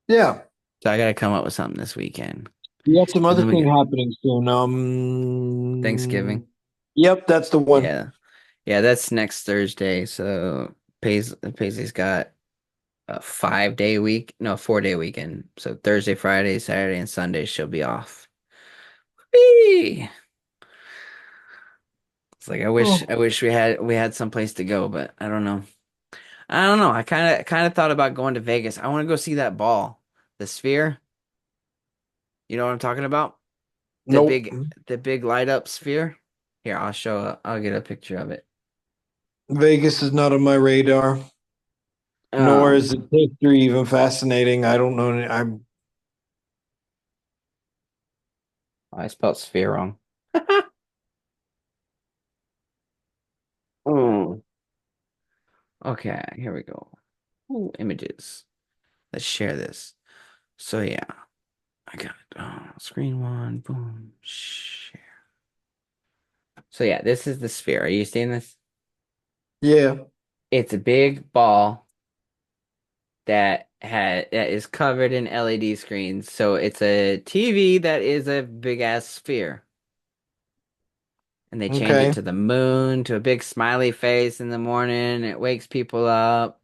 B: Yeah.
A: So I gotta come up with something this weekend.
B: We got some
A: And
B: other
A: then we
B: thing
A: get
B: happening soon.
A: Thanksgiving.
B: Yep, that's the one.
A: Yeah. Yeah, that's next Thursday. So Paisley's got a 5-day week, no, 4-day weekend. So Thursday, Friday, Saturday, and Sunday she'll be off. Whee! It's like I
B: Oh,
A: wish we had some place to go, but I don't know. I don't know. I kind of thought about going to Vegas. I want to go see that ball, the Sphere. You know what I'm talking about? The
B: nope.
A: big the big light up sphere. Here, I'll get a picture of it.
B: Vegas is not on my radar, nor is
A: Um,
B: its history even fascinating. I don't know.
A: I spelled sphere wrong. Oh, okay, here we go. Ooh, images. Let's share this. So yeah, I got it. Oh, screen one, boom, share. So yeah, this is the sphere. Are you seeing this?
B: Yeah.
A: It's a big ball that is covered in LED screens. So it's a TV that is a big ass sphere. And they change it
B: Okay.
A: to the moon, to a big smiley face in the morning. It wakes people up.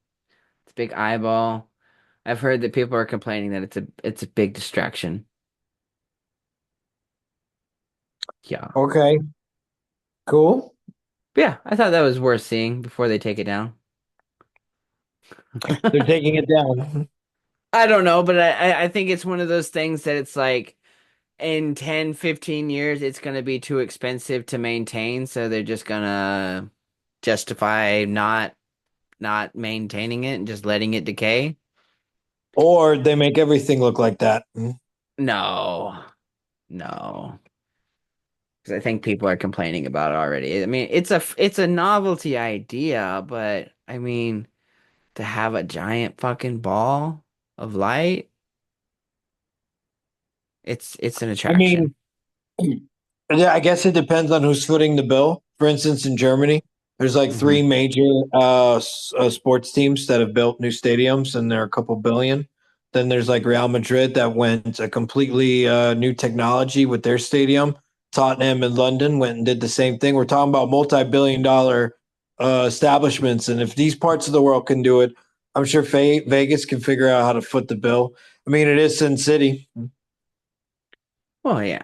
A: It's a big eyeball. I've heard that people are complaining that it's a big distraction. Yeah.
B: Okay. Cool.
A: But yeah, I thought that was worth seeing before they take it down.
B: They're taking it down.
A: I don't know, but I think it's one of those things that it's like in 10, 15 years it's gonna be too expensive to maintain, so they're just gonna justify not maintaining it and just letting it decay.
B: Or they make everything look like that.
A: No. No. Because I think people are complaining about it already. I mean, it's a novelty idea, but I mean, to have a giant fucking ball of light, it's an
B: I
A: attraction.
B: mean, yeah, I guess it depends on who's footing the bill. For instance, in Germany, there's like three
A: Hmm.
B: major sports teams that have built new stadiums, and they're a couple billion. Then there's like Real Madrid that went a completely new technology with their stadium. Tottenham and London went and did the same thing. We're talking about multi-billion-dollar establishments, and if these parts of the world can do it, I'm sure Vegas can figure out how to foot the bill. I mean, it is Sin City.
A: Well, yeah.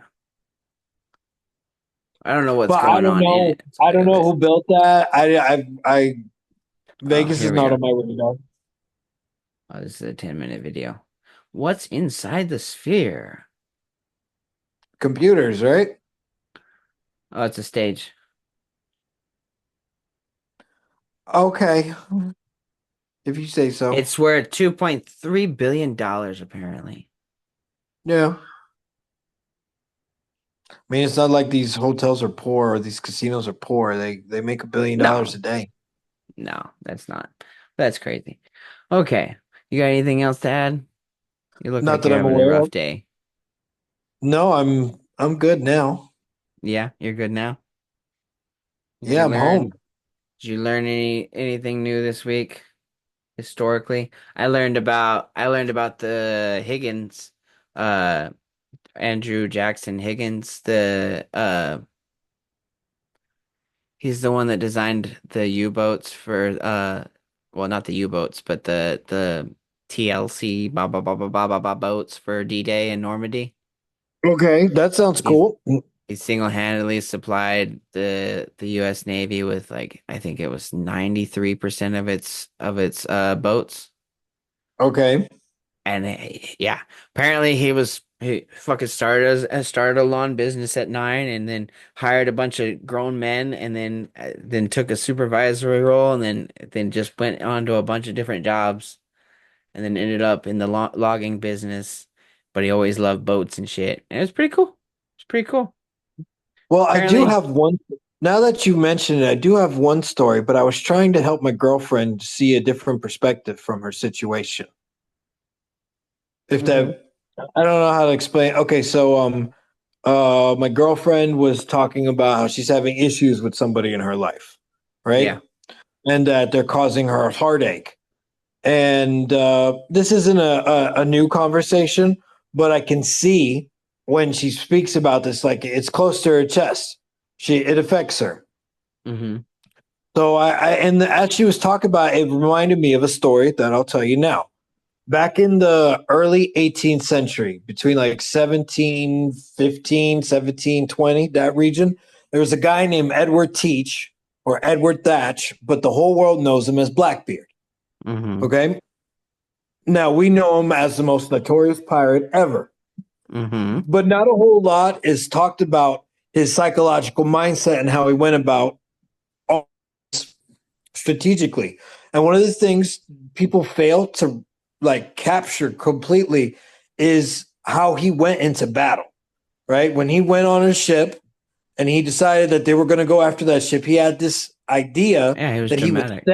A: I don't know what's
B: But I
A: going
B: don't
A: on in
B: know.
A: it
B: I
A: inside
B: don't
A: of
B: know
A: it.
B: who built that.
A: Oh,
B: Vegas
A: here
B: is
A: we
B: not
A: go.
B: on my radar.
A: Oh, this is a 10-minute video. What's inside the sphere?
B: Computers, right?
A: Oh, it's a stage.
B: Okay, if you say so.
A: It's worth $2.3 billion apparently.
B: Yeah.
C: I mean, it's not like these hotels are poor or these casinos are poor. They make $1 billion
A: No,
C: a day.
A: no, that's not. That's crazy. Okay, you got anything else to add? You look
C: Not
A: like
C: that
A: you're
C: I'm
A: having a
C: aware
A: rough
C: of.
A: day.
C: No, I'm good now.
A: Yeah, you're good now. Did
C: Yeah,
A: you
C: I'm
A: learn?
C: home.
A: Did you learn anything new this week historically? I learned about the Higgins, uh, Andrew Jackson Higgins. He's the one that designed the U-boats for well, not the U-boats, but the TLC blah blah blah blah blah blah blah boats for D-Day and Normandy.
C: Okay, that sounds
A: He's
C: cool.
A: he single-handedly supplied the U.S. Navy with like I think it was 93% of its boats.
C: Okay.
A: And yeah, apparently he fucking started a lawn business at 9 and then hired a bunch of grown men and then took a supervisory role and then just went on to a bunch of different jobs and then ended up in the logging business. But he always loved boats and shit. And it was pretty cool. It's pretty cool.
C: Well, I do
A: Apparently,
C: have one. Now that you mention it, I do have one story, but I was trying to help my girlfriend see a different perspective from her situation. If
A: hmm
C: that, I don't know how to explain. Okay, so my girlfriend was talking about how she's having issues with somebody in her life,
A: yeah.
C: right? And that they're causing her heartache. And this isn't a new conversation, but I can see when she speaks about this, like it's close to her chest. It affects her.
A: hmm
C: So as she was talking about it, it reminded me of a story that I'll tell you now. Back in the early 18th century, between like 1715, 1720, that region, there was a guy named Edward Teach or Edward Thatch, but the whole world knows him as Blackbeard.
A: hmm
C: Okay. Now we know him as the most notorious pirate ever,
A: hmm
C: but not a whole lot is talked about his psychological mindset and how he went about all strategically. And one of the things people fail to like capture completely is how he went into battle, right? When he went on his ship and he decided that they were going to go after that ship, he had this idea
A: Yeah, he was
C: that
A: dramatic.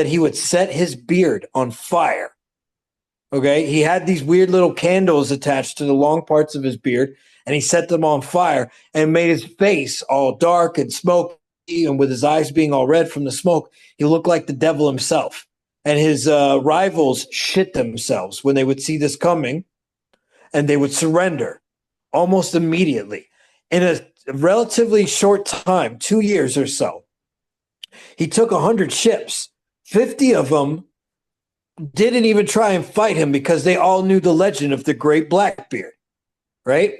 C: he would set his beard on fire. Okay. He had these weird little candles attached to the long parts of his beard and he set them on fire and made his face all dark and smoky. And with his eyes being all red from the smoke, he looked like the devil himself. And his rivals shit themselves when they would see this coming and they would surrender almost immediately. In a relatively short time, 2 years or so, he took 100 ships. 50 of them didn't even try and fight him because they all knew the legend of the great Blackbeard, right?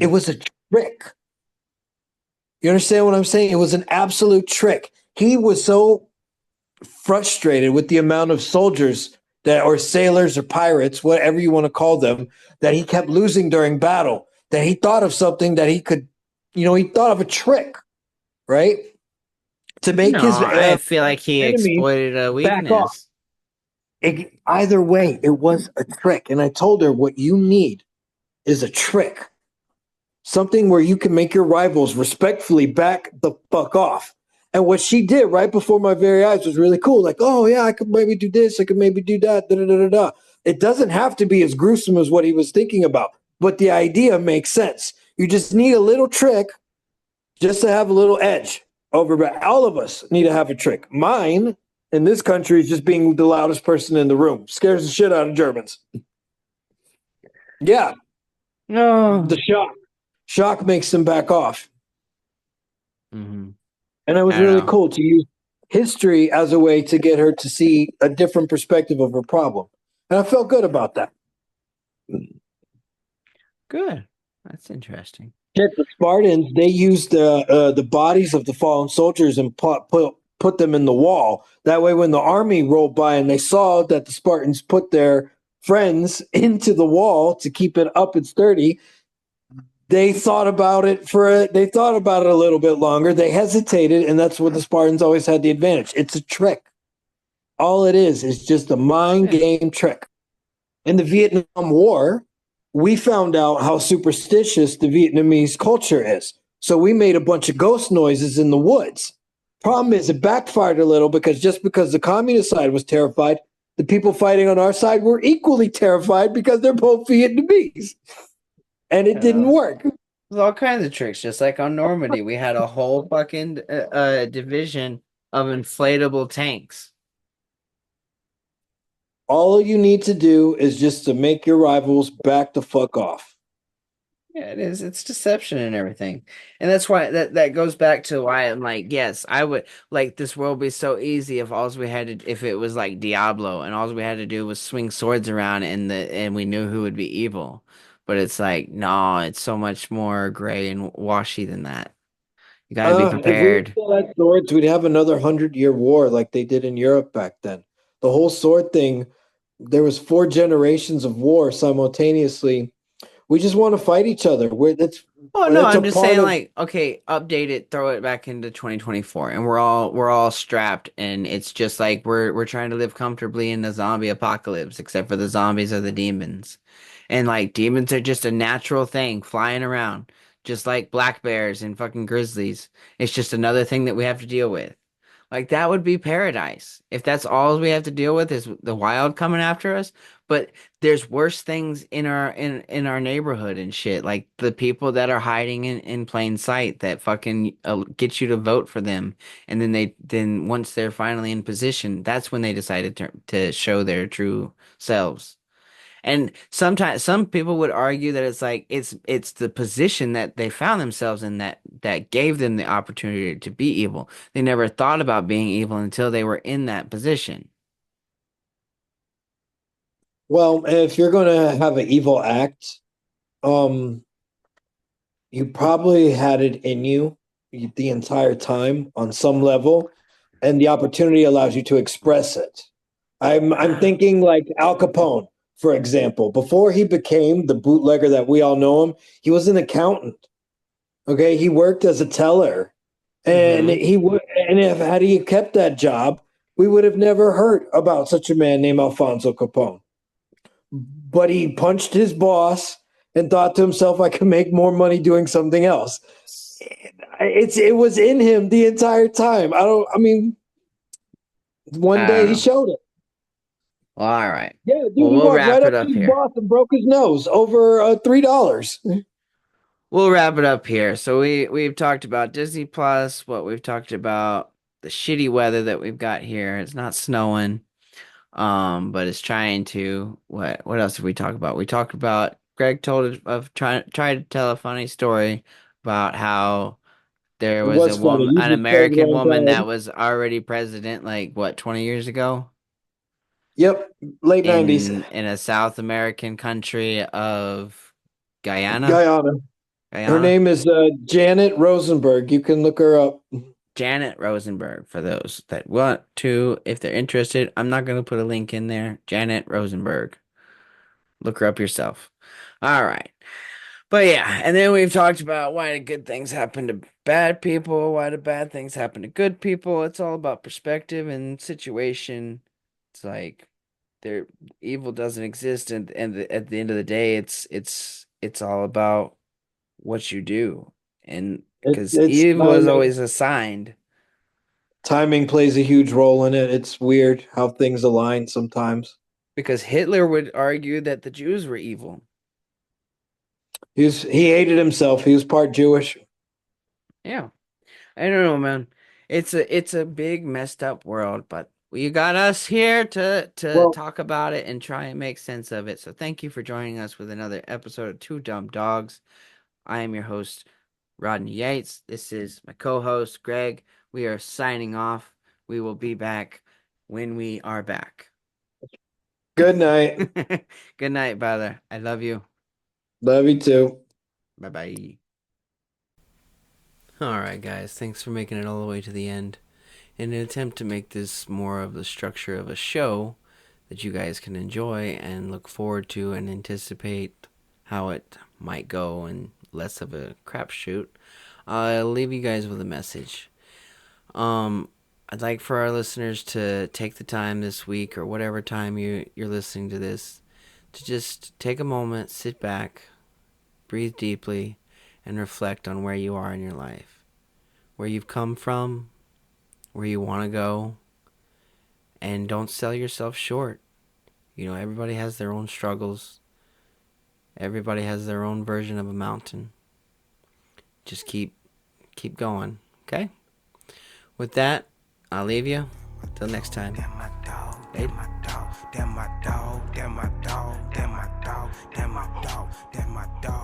C: It
A: hmm
C: was a trick. You understand what I'm saying? It was an absolute trick. He was so frustrated with the amount of soldiers that, or sailors or pirates, whatever you want to call them, that he kept losing during battle, that he thought of something that he could, he thought of a trick, right? To make
A: No,
C: his
A: I feel like he
C: enemies
A: exploited a
C: back off.
A: weakness.
C: Either way, it was a trick. And I told her what you need is a trick. Something where you can make your rivals respectfully back the fuck off. And what she did right before my very eyes was really cool. Like, oh yeah, I could maybe do this, I could maybe do that. Da, da, da, da, da. It doesn't have to be as gruesome as what he was thinking about, but the idea makes sense. You just need a little trick just to have a little edge over. But all of us need to have a trick. Mine in this country is just being the loudest person in the room. Scares the shit out of Germans. Yeah, the
A: No.
C: shock makes them back off.
A: hmm
C: And it was
A: I don't
C: really
A: know.
C: cool to use history as a way to get her to see a different perspective of her problem. And I felt good about that.
A: Good. That's interesting.
C: Yet the Spartans, they used the bodies of the fallen soldiers and put them in the wall. That way, when the army rolled by and they saw that the Spartans put their friends into the wall to keep it up and sturdy, they thought about it a little bit longer. They hesitated, and that's what the Spartans always had the advantage. It's a trick. All it is just a mind
A: Yeah.
C: game trick. In the Vietnam War, we found out how superstitious the Vietnamese culture is. So we made a bunch of ghost noises in the woods. Problem is, it backfired a little because just because the communist side was terrified, the people fighting on our side were equally terrified because they're both Vietnamese. And it didn't
A: Yeah.
C: work.
A: There's all kinds of tricks, just like on Normandy. We had a whole fucking division of inflatable tanks.
C: All you need to do is just to make your rivals back the fuck off.
A: Yeah, it is. It's deception and everything. And that's why that goes back to why I'm like, yes, I would like this world be so easy if all we had to if it was like Diablo and all we had to do was swing swords around and we knew who would be evil. But it's like, no, it's so much more gray and washy than that. You gotta be
C: If we
A: prepared.
C: still had swords, we'd have another 100-year war like they did in Europe back then. The whole sword thing, there was 4 generations of war simultaneously. We just want to fight each other.
A: Oh no,
C: That's a
A: I'm just
C: part
A: saying
C: of.
A: like, okay, update it, throw it back into 2024 and we're all strapped and it's just like we're trying to live comfortably in the zombie apocalypse except for the zombies are the demons. And like demons are just a natural thing flying around, just like black bears and fucking grizzlies. It's just another thing that we have to deal with. Like that would be paradise if that's all we have to deal with is the wild coming after us. But there's worse things in our neighborhood and shit. Like the people that are hiding in plain sight that fucking get you to vote for them, and then once they're finally in position, that's when they decided to show their true selves. And sometimes some people would argue that it's like it's the position that they found themselves in that gave them the opportunity to be evil. They never thought about being evil until they were in that position.
C: Well, if you're going to have an evil act, um, you probably had it in you the entire time on some level, and the opportunity allows you to express it. I'm thinking like Al Capone, for example. Before he became the bootlegger that we all know him, he was an accountant. Okay, he worked as a teller, and
A: Hmm.
C: he would. And if had he kept that job, we would have never heard about such a man named Alfonso Capone. But he punched his boss and thought to himself, "I can make more money doing something else." It was in him the entire time. I don't. I mean, one
A: I
C: day
A: don't
C: he
A: know.
C: showed it.
A: Well, all right.
C: Yeah,
A: Well,
C: dude, he
A: we'll
C: walked right
A: wrap it
C: up to
A: up
C: his
A: here.
C: boss and broke his nose over $3.
A: We'll wrap it up here. So we've talked about Disney Plus, what we've talked about the shitty weather that we've got here. It's not snowing. But it's trying to what else did we talk about? We talked about Greg told of tried to tell a funny story about how there
C: It
A: was a
C: was funny.
A: woman,
C: You
A: an
C: just said
A: American
C: one
A: woman that
C: time.
A: was already president like what, 20 years ago
C: Yep, late '90s,
A: in a South American country of Guyana.
C: Guyana. Her
A: Guyana.
C: name is Janet Rosenberg. You can look her up.
A: Janet Rosenberg, for those that want to, if they're interested. I'm not going to put a link in there. Janet Rosenberg. Look her up yourself. All right. But yeah, and then we've talked about why the good things happen to bad people, why the bad things happen to good people. It's all about perspective and situation. It's like there evil doesn't exist, and at the end of the day, it's all about what you do, and because
C: It's
A: evil is
C: timing.
A: always assigned.
C: Timing plays a huge role in it. It's weird how things align sometimes.
A: Because Hitler would argue that the Jews were evil.
C: He hated himself. He was part Jewish.
A: Yeah. I don't know, man. It's a big messed up world, but you got us here to
C: Well,
A: talk about it and try and make sense of it. So thank you for joining us with another episode of Two Dumb Dogs. I am your host, Rodney Yates. This is my co-host, Greg. We are signing off. We will be back when we are back.
C: good night.
A: Good night, brother. I love you.
C: Love you too.
A: Bye bye. All right, guys. Thanks for making it all the way to the end. In an attempt to make this more of the structure of a show that you guys can enjoy and look forward to and anticipate how it might go and less of a crapshoot, I'll leave you guys with a message. Um, I'd like for our listeners to take the time this week or whatever time you're listening to this to just take a moment, sit back, breathe deeply, and reflect on where you are in your life, where you've come from, where you want to go, and don't sell yourself short. You know, everybody has their own struggles. Everybody has their own version of a mountain. Just keep going, okay? With that, I'll leave you. Till next time.
D: Damn my dog,
A: Later.
D: damn my dog, damn my dog, damn my dog, damn my dog, damn my dog, damn my dog.